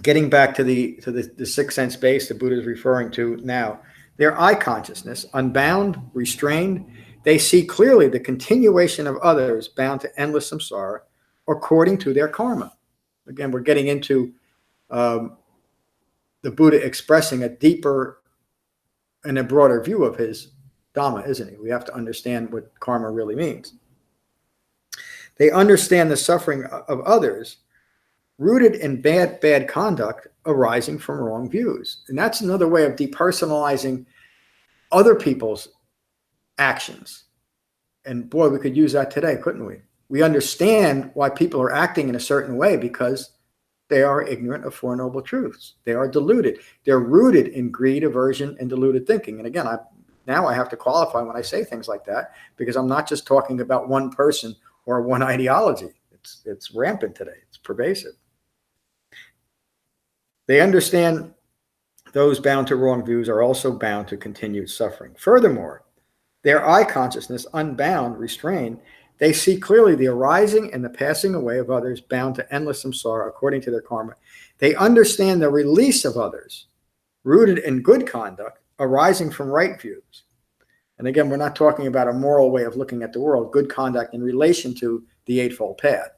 S1: Getting back to the sixth sense base the Buddha is referring to now, their eye consciousness, unbound, restrained, they see clearly the continuation of others bound to endless samsara according to their karma. Again, we're getting into the Buddha expressing a deeper and a broader view of his Dhamma, isn't he? We have to understand what karma really means. They understand the suffering of others rooted in bad conduct arising from wrong views. And that's another way of depersonalizing other people's actions. And boy, we could use that today, couldn't we? We understand why people are acting in a certain way because they are ignorant of Four Noble Truths. They are deluded. They're rooted in greed, aversion, and deluded thinking. And again, now I have to qualify when I say things like that, because I'm not just talking about one person or one ideology. It's rampant today. It's pervasive. They understand those bound to wrong views are also bound to continued suffering. Furthermore, their I consciousness, unbound, restrained, they see clearly the arising and the passing away of others bound to endless samsara according to their karma. They understand the release of others, rooted in good conduct, arising from right views. And again, we're not talking about a moral way of looking at the world, good conduct in relation to the Eightfold Path.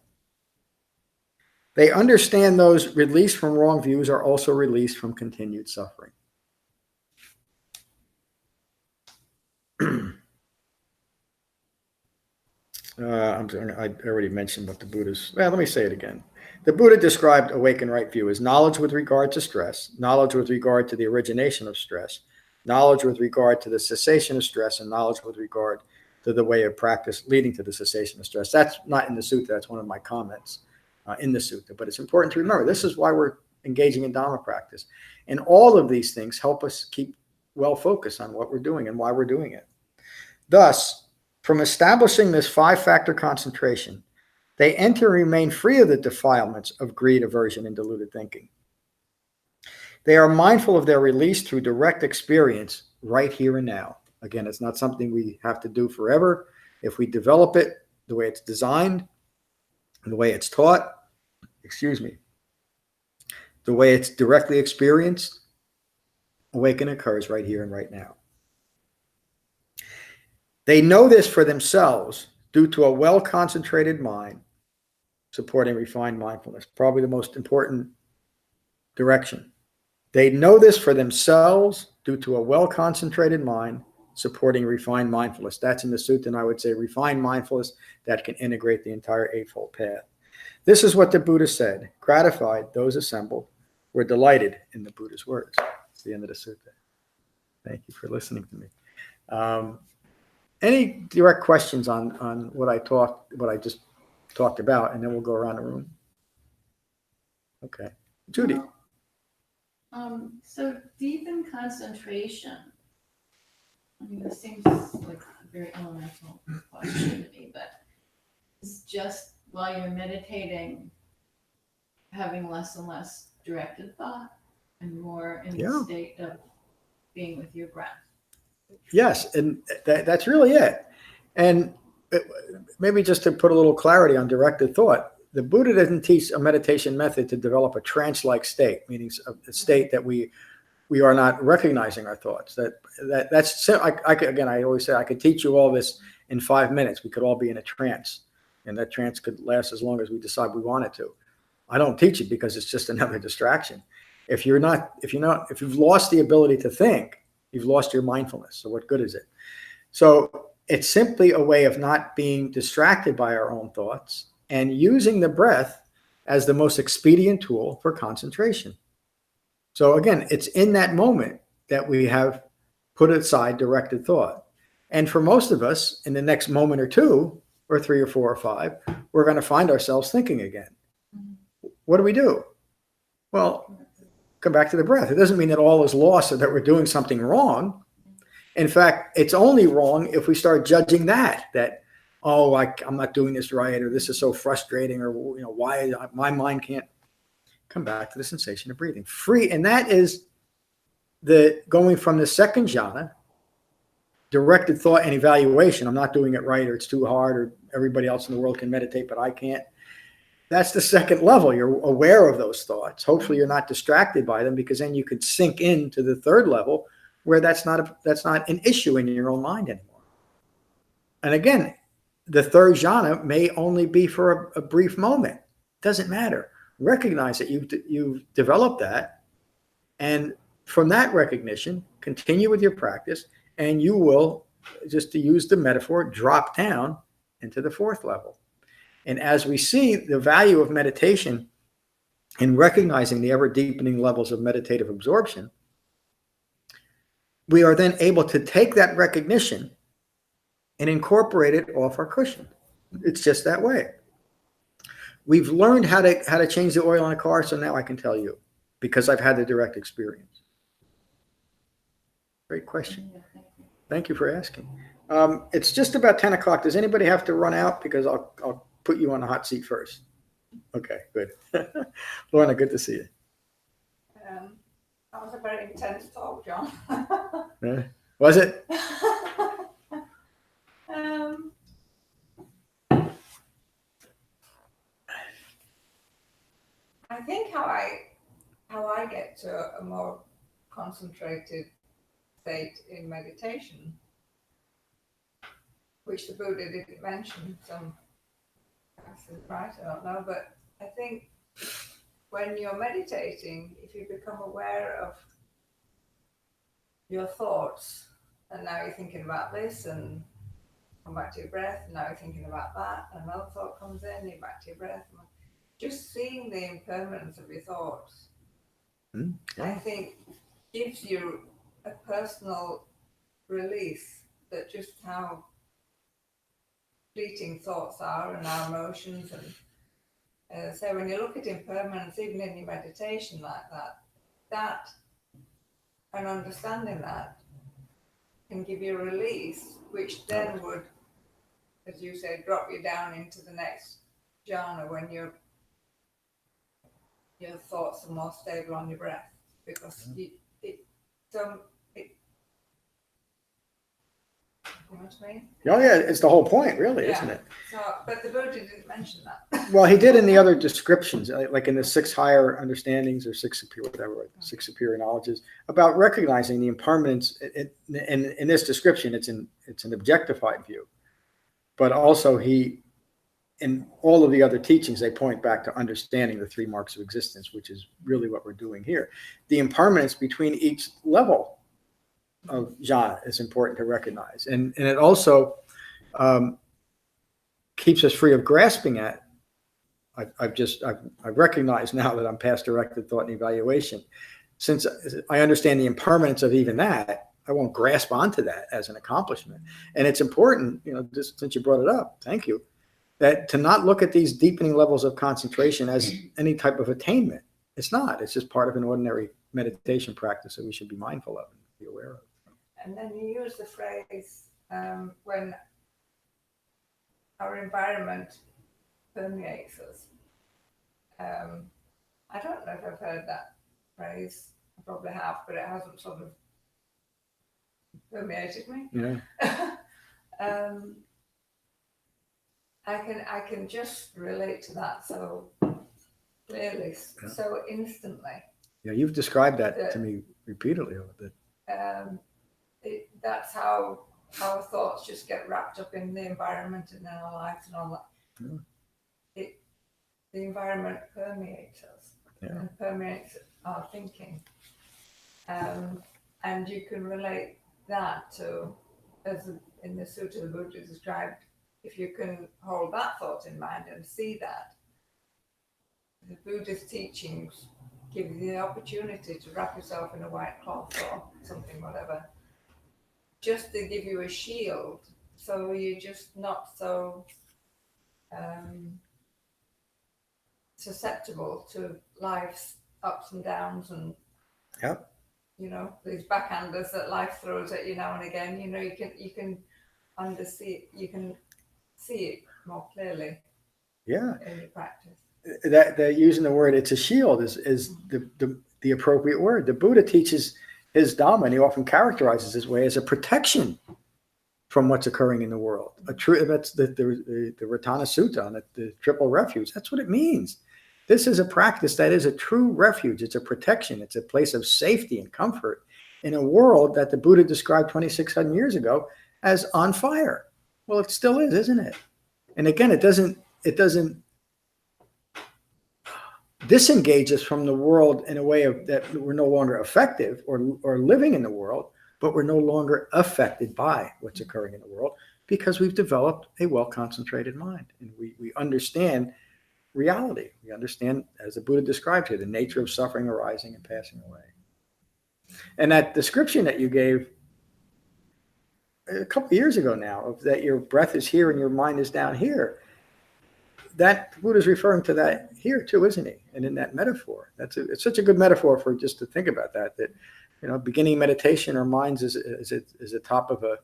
S1: They understand those released from wrong views are also released from continued suffering. I already mentioned what the Buddha's, well, let me say it again. The Buddha described awakened right view as knowledge with regard to stress, knowledge with regard to the origination of stress, knowledge with regard to the cessation of stress, and knowledge with regard to the way of practice leading to the cessation of stress. That's not in the sutta. That's one of my comments in the sutta. But it's important to remember, this is why we're engaging in Dhamma practice. And all of these things help us keep well focused on what we're doing and why we're doing it. Thus, from establishing this 5-factor concentration, they enter and remain free of the defilements of greed, aversion, and deluded thinking. They are mindful of their release through direct experience right here and now. Again, it's not something we have to do forever. If we develop it the way it's designed, the way it's taught, the way it's directly experienced, awakening occurs right here and right now. They know this for themselves due to a well-concentrated mind supporting refined mindfulness. Probably the most important direction. They know this for themselves due to a well-concentrated mind supporting refined mindfulness. That's in the sutta, and I would say refined mindfulness that can integrate the entire Eightfold Path. This is what the Buddha said. Gratified, those assembled were delighted in the Buddha's words. It's the end of the sutta. Thank you for listening to me. Any direct questions on what I just talked about, and then we'll go around the room. Okay, Judy.
S3: So deep in concentration. I mean, this seems like a very elemental question to me, but it's just while you're meditating, having less and less directed thought and more in the state of being with your breath.
S1: Yes, and that's really it. And maybe just to put a little clarity on directed thought, the Buddha doesn't teach a meditation method to develop a trance-like state, meaning a state that we are not recognizing our thoughts. That's again, I always say I could teach you all this in 5 minutes. We could all be in a trance, and that trance could last as long as we decide we want it to. I don't teach it because it's just another distraction. If you've lost the ability to think, you've lost your mindfulness. So what good is it? So it's simply a way of not being distracted by our own thoughts and using the breath as the most expedient tool for concentration. So again, it's in that moment that we have put aside directed thought. And for most of us, in the next moment or two, or 3 or 4 or 5, we're going to find ourselves thinking again. What do? Well, come back to the breath. It doesn't mean that all is lost or that we're doing something wrong. In fact, it's only wrong if we start judging that I'm not doing this right, or this is so frustrating, or why my mind can't come back to the sensation of breathing free. And that is the going from the second jhana, directed thought and evaluation. I'm not doing it right, or it's too hard, or everybody else in the world can meditate, but I can't. That's the second level. You're aware of those thoughts. Hopefully you're not distracted by them, because then you could sink into the third level where that's not an issue in your own mind anymore. And again, the third jhana may only be for a brief moment. Doesn't matter. Recognize that you've developed that. And from that recognition, continue with your practice, and you will, just to use the metaphor, drop down into the fourth level. And as we see the value of meditation in recognizing the ever-deepening levels of meditative absorption, we are then able to take that recognition and incorporate it off our cushion. It's just that way. We've learned how to change the oil on a car, so now I can tell you, because I've had the direct experience. Great question. Thank you for asking. It's just about 10 o'clock. Does anybody have to run out? Because I'll put you on the hot seat first. Okay, good. Lorna, good to see you.
S4: That was a very intense talk, John.
S1: Was it?
S4: I think how I get to a more concentrated state in meditation, which the Buddha didn't mention, some right, I don't know, but I think when you're meditating, if you become aware of your thoughts, and now you're thinking about this, and come back to your breath, and now you're thinking about that, and another thought comes in, you're back to your breath. Just seeing the impermanence of your thoughts, I think, gives you a personal release that just how fleeting thoughts are and our emotions. And so when you look at impermanence, even in your meditation like that and understanding that can give you a release, which then would, as you say, drop you down into the next jhana when your thoughts are more stable on your breath, because you know what I mean?
S1: Oh yeah, it's the whole point, really, isn't it?
S4: So, but the Buddha didn't mention that.
S1: Well, he did in the other descriptions, like in the 6 higher understandings or 6 superior, whatever, 6 superior knowledges, about recognizing the impermanence. In this description, it's an objectified view, but also in all of the other teachings, they point back to understanding the 3 marks of existence, which is really what we're doing here. The impermanence between each level of jhana is important to recognize, and it also keeps us free of grasping at. I've recognized now that I'm past directed thought and evaluation. Since I understand the impermanence of even that, I won't grasp onto that as an accomplishment. And it's important, just since you brought it up, thank you, that to not look at these deepening levels of concentration as any type of attainment. It's not. It's just part of an ordinary meditation practice that we should be mindful of and be aware of.
S4: And then you use the phrase when our environment permeates us. I don't know if I've heard that phrase. I probably have, but it hasn't sort of permeated me.
S1: Yeah.
S4: I can just relate to that so clearly, so instantly.
S1: Yeah, you've described that to me repeatedly over the.
S4: That's how our thoughts just get wrapped up in the environment and in our lives and all that. Yeah. The environment permeates us and permeates our thinking. And you can relate that to, as in the Sutta the Buddha described, if you can hold that thought in mind and see that, the Buddha's teachings give you the opportunity to wrap yourself in a white cloth or something, whatever, just to give you a shield, so you're just not so susceptible to life's ups and downs and these backhanders that life throws at you now and again. You can see it more clearly.
S1: Yeah.
S4: In your practice.
S1: That using the word "it's a shield" is the appropriate word. The Buddha teaches his Dhamma, and he often characterizes his way as a protection from what's occurring in the world. That's the Ratana Sutta on the triple refuge. That's what it means. This is a practice that is a true refuge. It's a protection. It's a place of safety and comfort in a world that the Buddha described 2,600 years ago as on fire. Well, it still is, isn't it? And again, it doesn't disengage us from the world in a way that we're no longer effective or living in the world, but we're no longer affected by what's occurring in the world because we've developed a well-concentrated mind and we understand reality. We understand, as the Buddha described here, the nature of suffering arising and passing away. And that description that you gave a couple of years ago now, of that your breath is here and your mind is down here, that Buddha's referring to that here too, isn't he? And in that metaphor, it's such a good metaphor for just to think about that beginning meditation, our minds is the top of an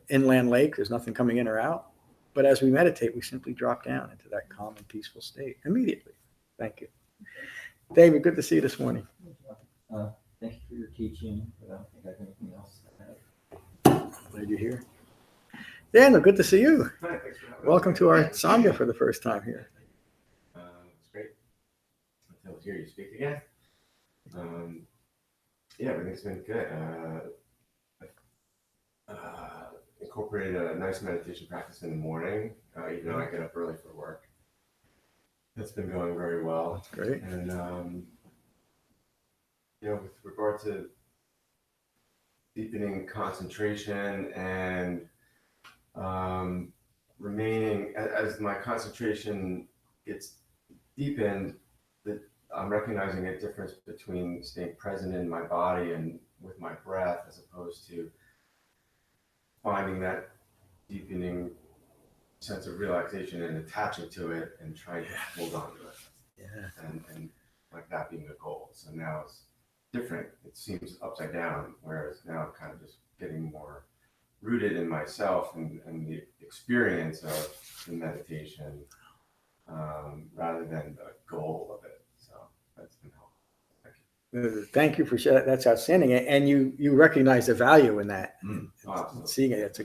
S1: inland lake. There's nothing coming in or out. But as we meditate, we simply drop down into that calm and peaceful state immediately. Thank you. David, good to see you this morning.
S2: Thank you for your teaching, but I don't think I have anything else to add.
S1: Glad you're here. Daniel, good to see you.
S5: Hi, thanks for having
S1: Welcome
S5: us.
S1: to our Sangha for the first time here.
S5: It's great. Until to hear you speak again. Yeah, everything's been good. Incorporated a nice meditation practice in the morning, even though I get up early for work. That's been going very well.
S1: Great.
S5: And, with regard to deepening concentration and remaining, as my concentration gets deepened, that I'm recognizing a difference between staying present in my body and with my breath, as opposed to finding that deepening sense of relaxation and attaching to it and trying to hold on to it.
S1: Yeah.
S5: And like that being a goal. So now it's different. It seems upside down, whereas now I'm kind of just getting more rooted in myself and the experience of the meditation rather than the goal of it. So that's been helpful.
S1: Thank you for sharing. That's outstanding, and you recognize the value in that.
S5: Awesome.
S1: Seeing it,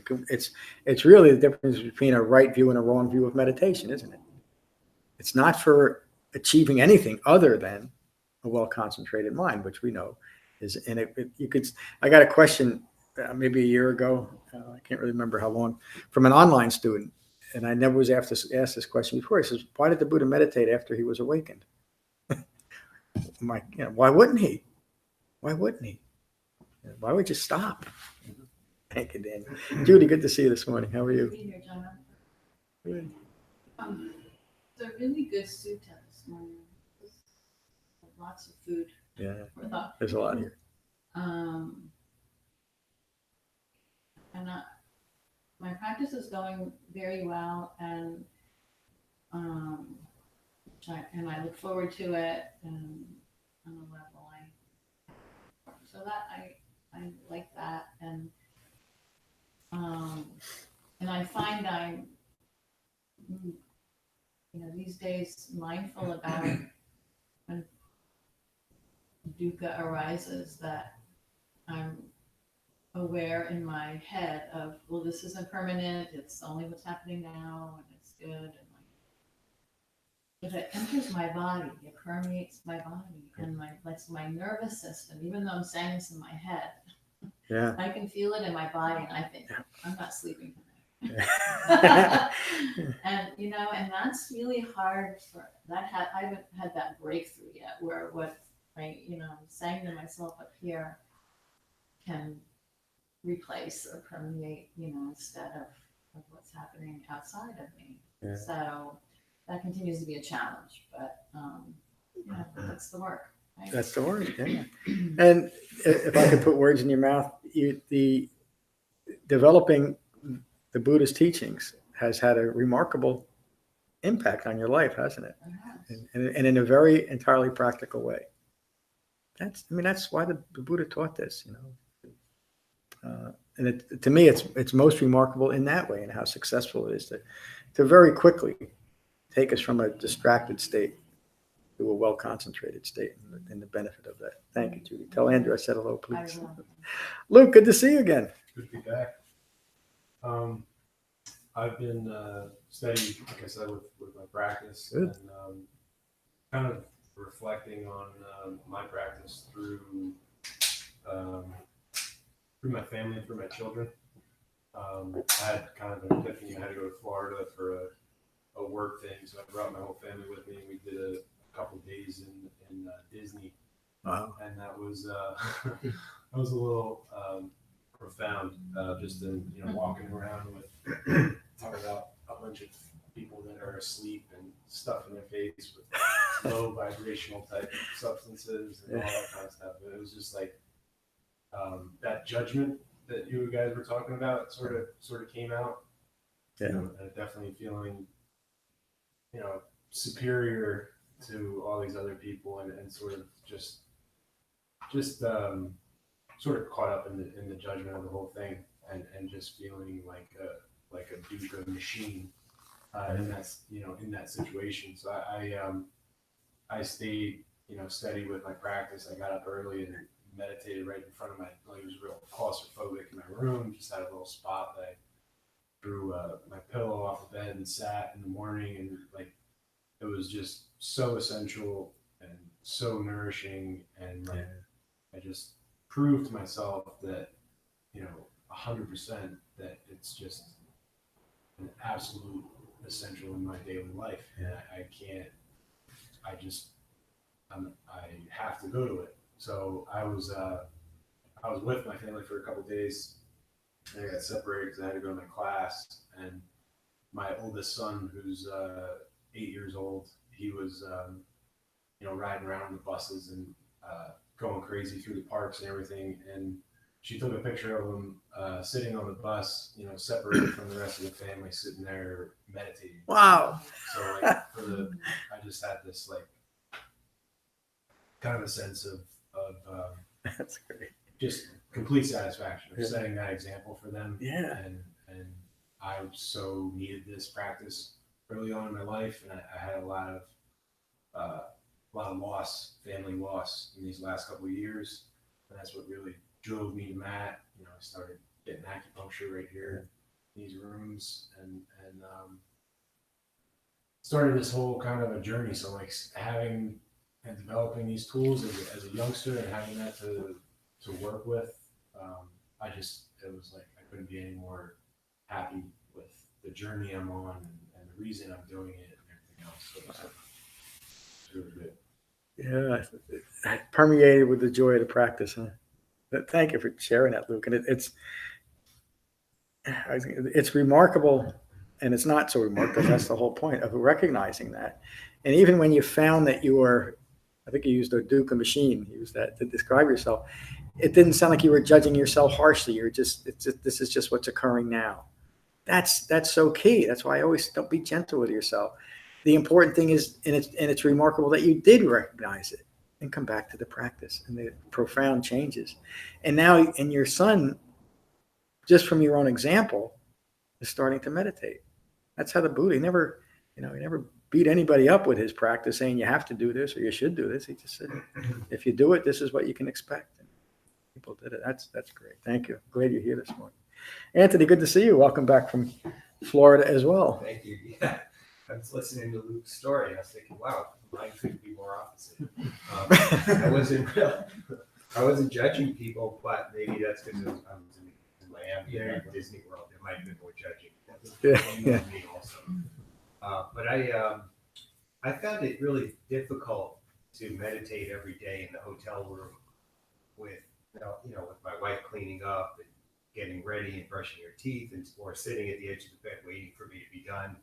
S1: it's really the difference between a right view and a wrong view of meditation, isn't it? It's not for achieving anything other than a well-concentrated mind, which we know is. And you could. I got a question maybe a year ago. I can't really remember how long, from an online student, and I never was asked this question before. He says, "Why did the Buddha meditate after he was awakened?" Why wouldn't he? Why wouldn't he? Why would you stop? Thank you, Daniel. Judy, good to see you this morning. How are
S3: Good
S1: you?
S3: to be here, Jhana.
S1: Good.
S3: It's a really good sutta this morning. Lots of food
S1: Yeah,
S3: for thought.
S1: there's a lot here.
S3: And my practice is going very well, and I look forward to it, and on a level I like that, and I find I'm these days mindful about when dukkha arises, that I'm aware in my head of, well, this isn't permanent, it's only what's happening now, and it's good, and if it enters my body, it permeates my body and my nervous system. Even though I'm saying this in my head,
S1: Yeah.
S3: I can feel it in my body, and I think, I'm not sleeping tonight.
S1: Yeah.
S3: And that's really hard I haven't had that breakthrough yet, where what I'm saying to myself up here can replace or permeate, instead of what's happening outside of me.
S1: Yeah.
S3: So that continues to be a challenge, but that's the work. Right?
S1: That's the word. Yeah. And if I could put words in your mouth, the developing the Buddhist teachings has had a remarkable impact on your life, hasn't it? And in a very entirely practical way. That's why the Buddha taught this, and to me, it's most remarkable in that way, and how successful it is to very quickly take us from a distracted state to a well-concentrated state, and the benefit of that. Thank you, Judy. Tell Andrew I said hello, please. Luke, good to see you again.
S6: Good to be back. I've been studying, like I said, with my practice.
S1: Good.
S6: And kind of reflecting on my practice through my family, through my children. I had kind of an epiphany. I had to go to Florida for a work thing, so I brought my whole family with me, and we did a couple days in Disney.
S1: Wow.
S6: And that was that was a little profound, just in walking around with talking about a bunch of people that are asleep and stuff in their face with low vibrational type substances and all that kind of stuff. But it was just like that judgment that you guys were talking about sort of came out.
S1: Yeah.
S6: And definitely feeling superior to all these other people, and sort of just sort of caught up in the judgment of the whole thing, and just feeling like a dukkha machine in that situation. So I stayed steady with my practice. I got up early and meditated right in front of it was real claustrophobic in my room. Just had a little spot that I threw my pillow off the bed and sat in the morning, and like it was just so essential and so nourishing, and like I just proved to myself that 100% that it's just an absolute essential in my daily life, and I have to go to it. So I was with my family for a couple of days, and I got separated because I had to go to my class. And my oldest son, who's 8 years old, he was riding around the buses and going crazy through the parks and everything. And she took a picture of him sitting on the bus, separated from the rest of the family, sitting there meditating.
S1: Wow.
S6: So like I just had this like kind of a sense of
S1: That's great.
S6: just complete satisfaction of setting that example for them.
S1: Yeah.
S6: And I so needed this practice early on in my life, and I had a lot of loss, family loss in these last couple of years, and that's what really drove me to Matt. I started getting acupuncture right here in these rooms, and started this whole kind of a journey. So like having and developing these tools as a youngster and having that to work with, it was like I couldn't be any more happy with the journey I'm on and the reason I'm doing it and everything else. So it's really good.
S1: Yeah, it permeated with the joy of the practice, huh? But thank you for sharing that, Luke. And it's remarkable, and it's not so remarkable. That's the whole point of recognizing that. And even when you found that you were, I think you used a Duke machine, you used that to describe yourself, it didn't sound like you were judging yourself harshly. You're just, this is just what's occurring now. That's so key. That's why I always don't be gentle with yourself. The important thing is, and it's remarkable that you did recognize it and come back to the practice and the profound changes. And now, and your son, just from your own example, is starting to meditate. That's how the Buddha, he never beat anybody up with his practice saying you have to do this or you should do this. He just said, if you do it, this is what you can expect. And people did it. That's great. Thank you. Glad you're here this morning. Anthony, good to see you. Welcome back from Florida as well.
S7: Thank you. Yeah, I was listening to Luke's story. I was thinking, wow, mine couldn't be more opposite. I wasn't judging people, but maybe that's because I was in Miami at Disney World. There might have been more judging.
S1: Yeah.
S7: Me also. But I found it really difficult to meditate every day in the hotel room with with my wife cleaning up and getting ready and brushing her teeth, or sitting at the edge of the bed waiting for me to be done.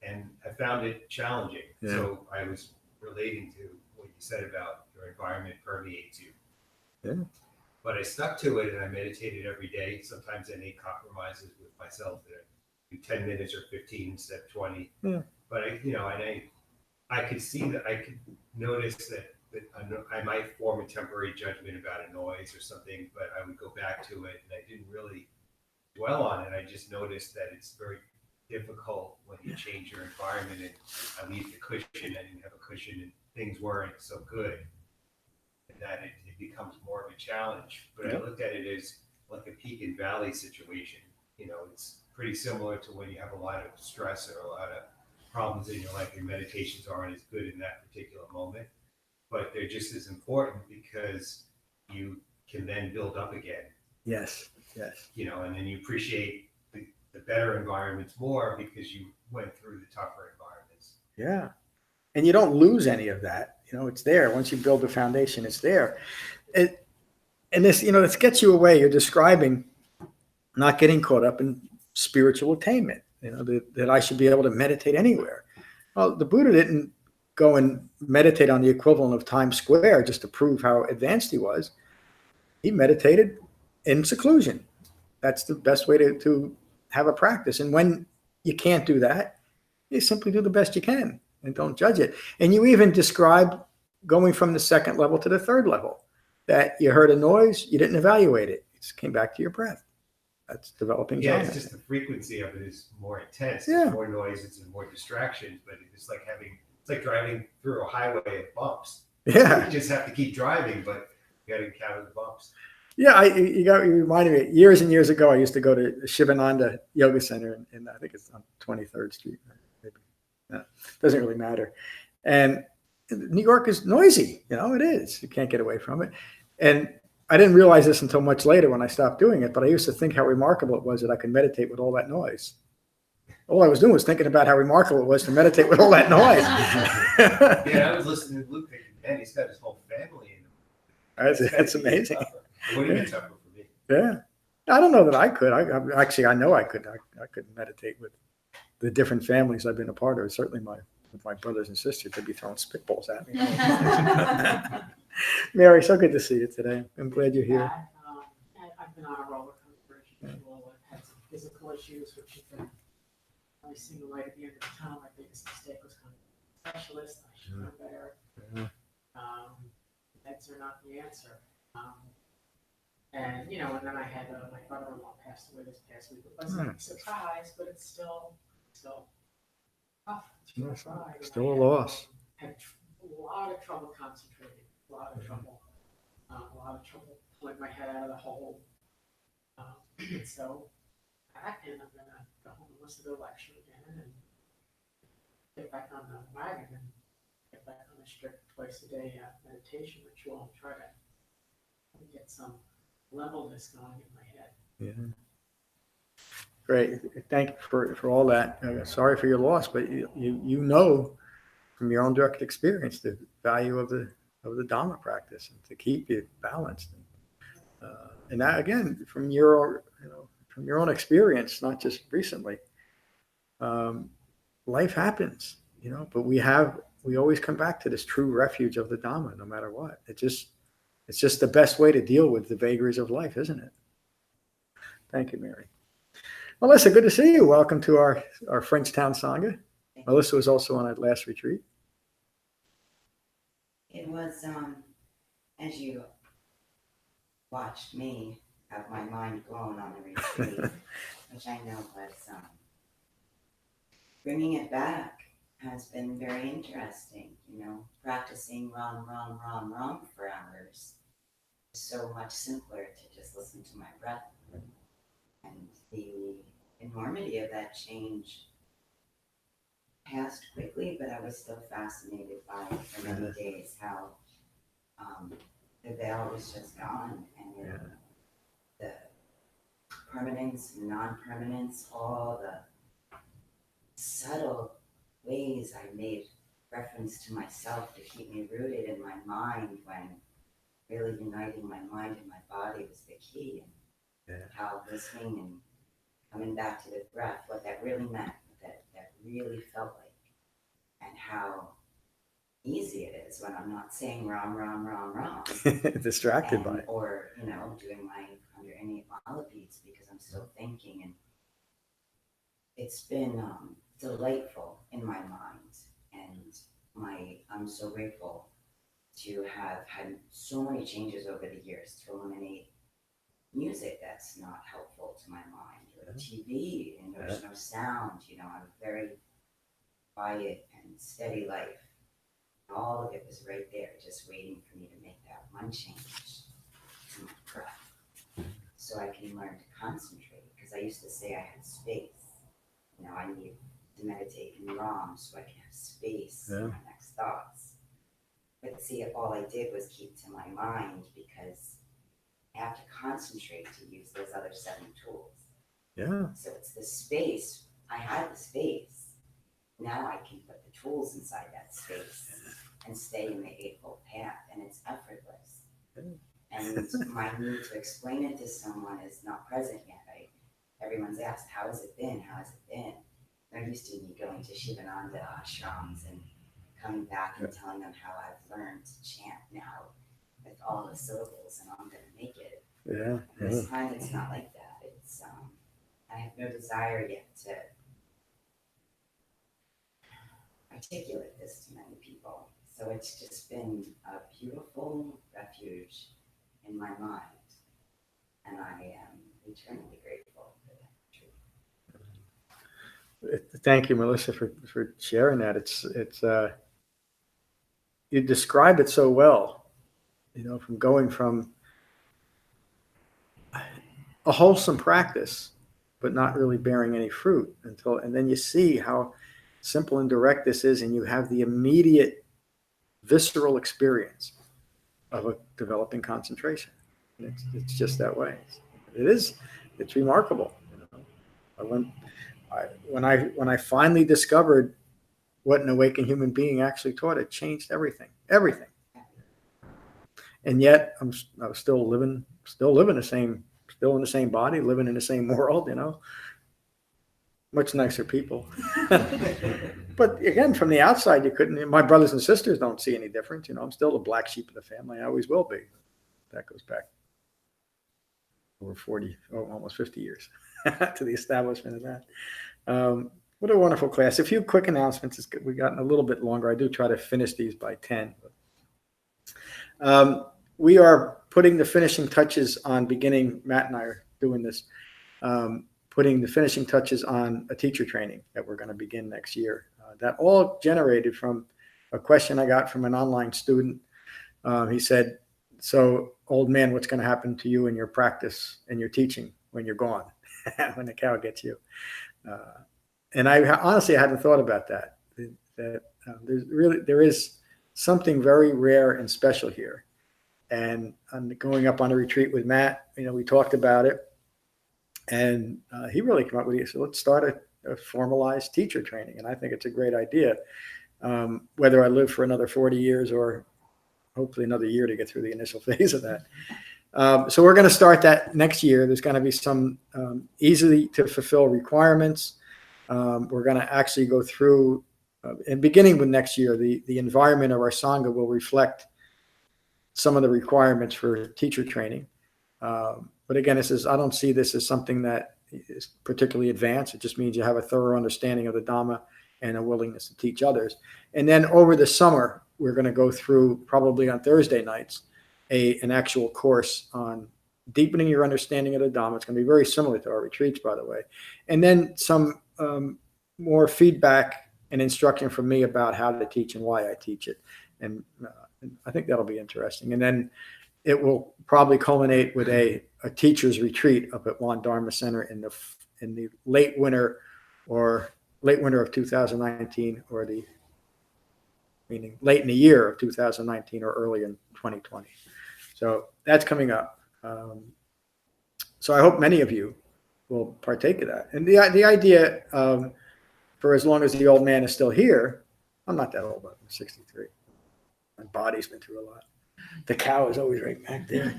S7: And I found it challenging.
S1: Yeah.
S7: So I was relating to what you said about your environment permeates you.
S1: Yeah.
S7: But I stuck to it and I meditated every day. Sometimes I made compromises with myself that I do 10 minutes or 15 instead of 20.
S1: Yeah.
S7: But I could see that I could notice that I might form a temporary judgment about a noise or something, but I would go back to it and I didn't really dwell on it. I just noticed that it's very difficult when you change your environment, and I leave the cushion. I didn't have a cushion and things weren't so good, and that it becomes more of a challenge. But I looked at it as like a peak and valley situation. It's pretty similar to when you have a lot of stress or a lot of problems in your life. Your meditations aren't as good in that particular moment, but they're just as important because you can then build up again.
S1: Yes.
S7: And then you appreciate the better environments more because you went through the tougher environments.
S1: Yeah. And you don't lose any of that. It's there. Once you build the foundation, it's there. And this, this gets you away. You're describing not getting caught up in spiritual attainment, that I should be able to meditate anywhere. Well, the Buddha didn't go and meditate on the equivalent of Times Square just to prove how advanced he was. He meditated in seclusion. That's the best way to have a practice. And when you can't do that, you simply do the best you can and don't judge it. And you even describe going from the second level to the third level, that you heard a noise, you didn't evaluate it. You just came back to your breath. That's developing
S7: Yeah,
S1: Jhana.
S7: it's just the frequency of it is more intense.
S1: Yeah.
S7: It's more noise, it's more distractions, but it's like driving through a highway of bumps.
S1: Yeah.
S7: You just have to keep driving, but you got to encounter the bumps.
S1: Yeah, you reminded me. Years and years ago, I used to go to Shivananda Yoga Center, in I think it's on 23rd Street. Maybe. Yeah, doesn't really matter. And New York is noisy. It is. You can't get away from it. And I didn't realize this until much later when I stopped doing it. But I used to think how remarkable it was that I could meditate with all that noise. All I was doing was thinking about how remarkable it was to meditate with all that noise.
S7: Yeah, I was listening to Luke thinking, man, he's got his whole family in him.
S1: That's amazing.
S7: It would have been tougher for me.
S1: Yeah, I don't know that I could. I know I could. I could meditate with the different families I've been a part of. Certainly, with my brothers and sisters, they'd be throwing spitballs at me. Mary, so good to see you today. I'm glad you're here.
S8: I've been on a roller coaster. I've had some physical issues, which have been really seeing the light at the end of the tunnel. My biggest mistake was coming to a specialist. I should know better. Meds are not the answer. And then I had my brother-in-law passed away this past week. It wasn't a surprise, but it's still tough.
S1: Still a loss.
S8: Had a lot of trouble concentrating. A lot of trouble pulling my head out of the hole. So back in, I'm gonna go home and listen to the lecture again and get back on the wagon and get back on a strict twice a day meditation ritual and try to get some levelness going in my head.
S1: Yeah. Great. Thank you for all that. Sorry for your loss, but you know from your own direct experience the value of the Dhamma practice and to keep you balanced. And that again from your own experience, not just recently. Life happens, but we always come back to this true refuge of the Dhamma, no matter what. It's just the best way to deal with the vagaries of life, isn't it? Thank you, Mary. Melissa, good to see you. Welcome to our Frenchtown sangha. Melissa was also on our last retreat.
S9: It was, as you watched me have my mind blown on the retreat, which I know was, bringing it back has been very interesting, practicing ram for hours is so much simpler to just listen to my breath. And the enormity of that change passed quickly, but I was still fascinated by it for many days, how the veil was just gone, and the permanence, non-permanence, all the subtle ways I made reference to myself to keep me rooted in my mind, when really uniting my mind and my body was the key. And how listening and coming back to the breath, what that really meant, what that really felt like, and how easy it is when I'm not saying ram.
S1: Distracted by it.
S9: Or, doing my under innate mala beats because I'm still thinking. And it's been delightful in my mind. And I'm so grateful to have had so many changes over the years to eliminate music that's not helpful to my mind, or TV, and there's no sound. I'm a very quiet and steady life. All of it was right there, just waiting for me to make that one change to my breath, so I can learn to concentrate. Because I used to say I had space. I need to meditate in Ram so I can have space in my next thoughts. But see, all I did was keep to my mind, because I have to concentrate to use those other 7 tools.
S1: Yeah.
S9: So it's the space. I had the space. Now I can put the tools inside that space and stay in the Eightfold Path, and it's effortless. And my need to explain it to someone is not present yet. Everyone's asked, how has it been? How has it been? They're used to me going to Shivananda ashrams and coming back and telling them how I've learned to chant now with all the syllables, and I'm going to make it.
S1: Yeah.
S9: This time it's not like that. It's I have no desire yet to articulate this to many people. So it's just been a beautiful refuge in my mind, and I am eternally grateful for that.
S1: Thank you, Melissa, for sharing that. It's you describe it so well, from going from a wholesome practice, but not really bearing any fruit and then you see how simple and direct this is, and you have the immediate visceral experience of a developing concentration. It's just that way. It's remarkable. When I finally discovered what an awakened human being actually taught, it changed everything. And yet I'm still living the same, still in the same body, living in the same world, much nicer people. But again, from the outside, you couldn't, my brothers and sisters don't see any difference. I'm still the black sheep of the family. I always will be. That goes back over 40, almost 50 years to the establishment of that. What a wonderful class. A few quick announcements. We've gotten a little bit longer. I do try to finish these by 10. We are putting the finishing touches on Matt and I are doing this, putting the finishing touches on a teacher training that we're going to begin next year. That all generated from a question I got from an online student. He said, so old man, what's going to happen to you in your practice and your teaching when you're gone, when the cow gets you? And I honestly hadn't thought about that. There is something very rare and special here. And going up on a retreat with Matt, we talked about it. And he really came up with it. So let's start a formalized teacher training. And I think it's a great idea. Whether I live for another 40 years or hopefully another year to get through the initial phase of that. So we're going to start that next year. There's going to be some easily to fulfill requirements. We're going to actually go through, and beginning with next year, the environment of our sangha will reflect some of the requirements for teacher training. But again, I don't see this as something that is particularly advanced. It just means you have a thorough understanding of the Dhamma and a willingness to teach others. And then over the summer, we're going to go through, probably on Thursday nights, an actual course on deepening your understanding of the Dhamma. It's going to be very similar to our retreats, by the way. And then some more feedback and instruction from me about how to teach and why I teach it. And I think that'll be interesting. And then it will probably culminate with a teacher's retreat up at Juan Dharma Center in the late winter of 2019, meaning late in the year of 2019 or early in 2020. So that's coming up. So I hope many of you will partake of that. And the idea for as long as the old man is still here, I'm not that old, but I'm 63. My body's been through a lot. The cow is always right back there.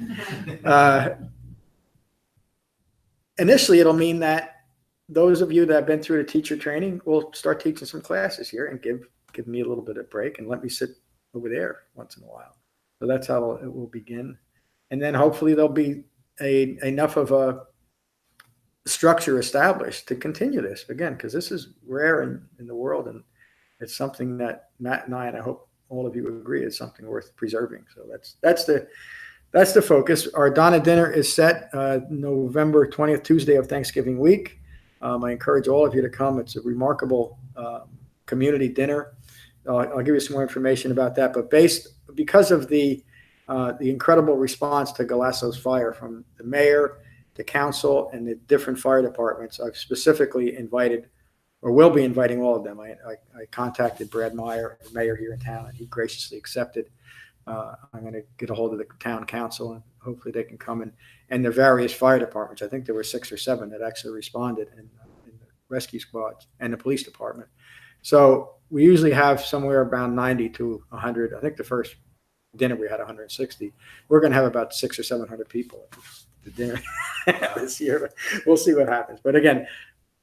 S1: Initially, it'll mean that those of you that have been through the teacher training will start teaching some classes here and give me a little bit of break and let me sit over there once in a while. So that's how it will begin. And then hopefully there'll be enough of a structure established to continue this again, because this is rare in the world, and it's something that Matt and I hope all of you agree is something worth preserving. So that's the focus. Our Dana dinner is set November 20th, Tuesday of Thanksgiving week. I encourage all of you to come. It's a remarkable community dinner. I'll give you some more information about that. But because of the incredible response to Galasso's fire from the mayor, the council, and the different fire departments, I've specifically invited, or will be inviting all of them. I contacted Brad Meyer, the mayor here in town, and he graciously accepted. I'm going to get a hold of the town council, and hopefully they can come and the various fire departments. I think there were 6 or 7 that actually responded, in the rescue squads and the police department. So we usually have somewhere around 90 to 100. I think the first dinner we had 160. We're going to have about 600 or 700 people at the dinner this year. We'll see what happens. But again,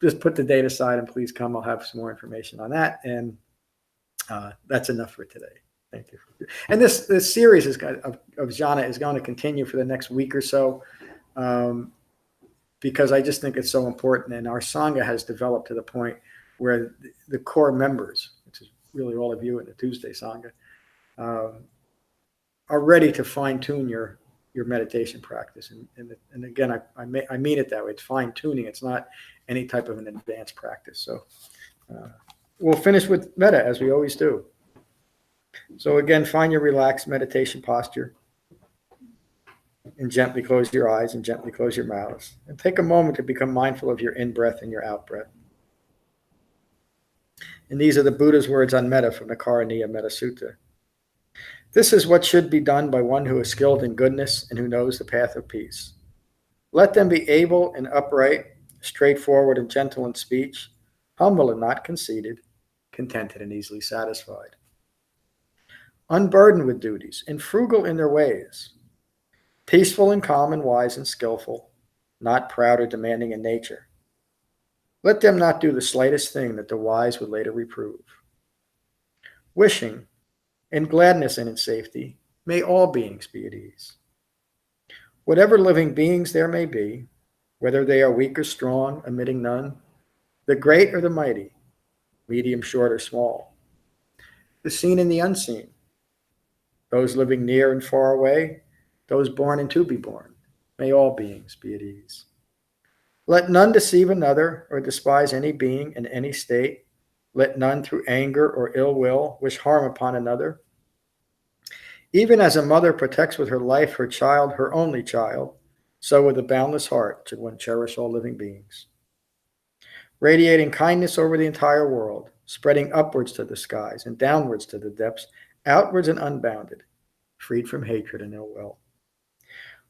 S1: just put the date aside and please come. I'll have some more information on that. And that's enough for today. Thank you. And this series of Jhana is going to continue for the next week or so, because I just think it's so important. And our sangha has developed to the point where the core members, which is really all of you in the Tuesday sangha, are ready to fine tune your meditation practice. And again, I mean it that way. It's fine tuning. It's not any type of an advanced practice. So we'll finish with metta as we always do. So again, find your relaxed meditation posture and gently close your eyes and gently close your mouths. And take a moment to become mindful of your in-breath and your out-breath. And these are the Buddha's words on metta from the Karaniya Metta Sutta. This is what should be done by one who is skilled in goodness and who knows the path of peace. Let them be able and upright, straightforward and gentle in speech, humble and not conceited, contented and easily satisfied, unburdened with duties and frugal in their ways, peaceful and calm and wise and skillful, not proud or demanding in nature. Let them not do the slightest thing that the wise would later reprove. Wishing, in gladness and in safety, may all beings be at ease. Whatever living beings there may be, whether they are weak or strong, omitting none, the great or the mighty, medium, short, or small, the seen and the unseen, those living near and far away, those born and to be born, may all beings be at ease. Let none deceive another or despise any being in any state. Let none through anger or ill will wish harm upon another. Even as a mother protects with her life her child, her only child, so with a boundless heart should one cherish all living beings. Radiating kindness over the entire world, spreading upwards to the skies and downwards to the depths, outwards and unbounded, freed from hatred and ill will.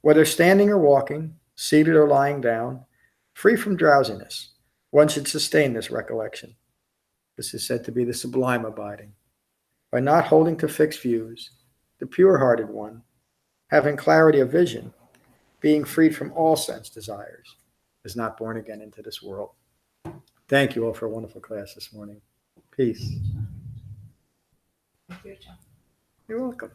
S1: Whether standing or walking, seated or lying down, free from drowsiness, one should sustain this recollection. This is said to be the sublime abiding. By not holding to fixed views, the pure-hearted one, having clarity of vision, being freed from all sense desires, is not born again into this world. Thank you all for a wonderful class this morning. Peace.
S4: Thank you, John.
S1: You're welcome.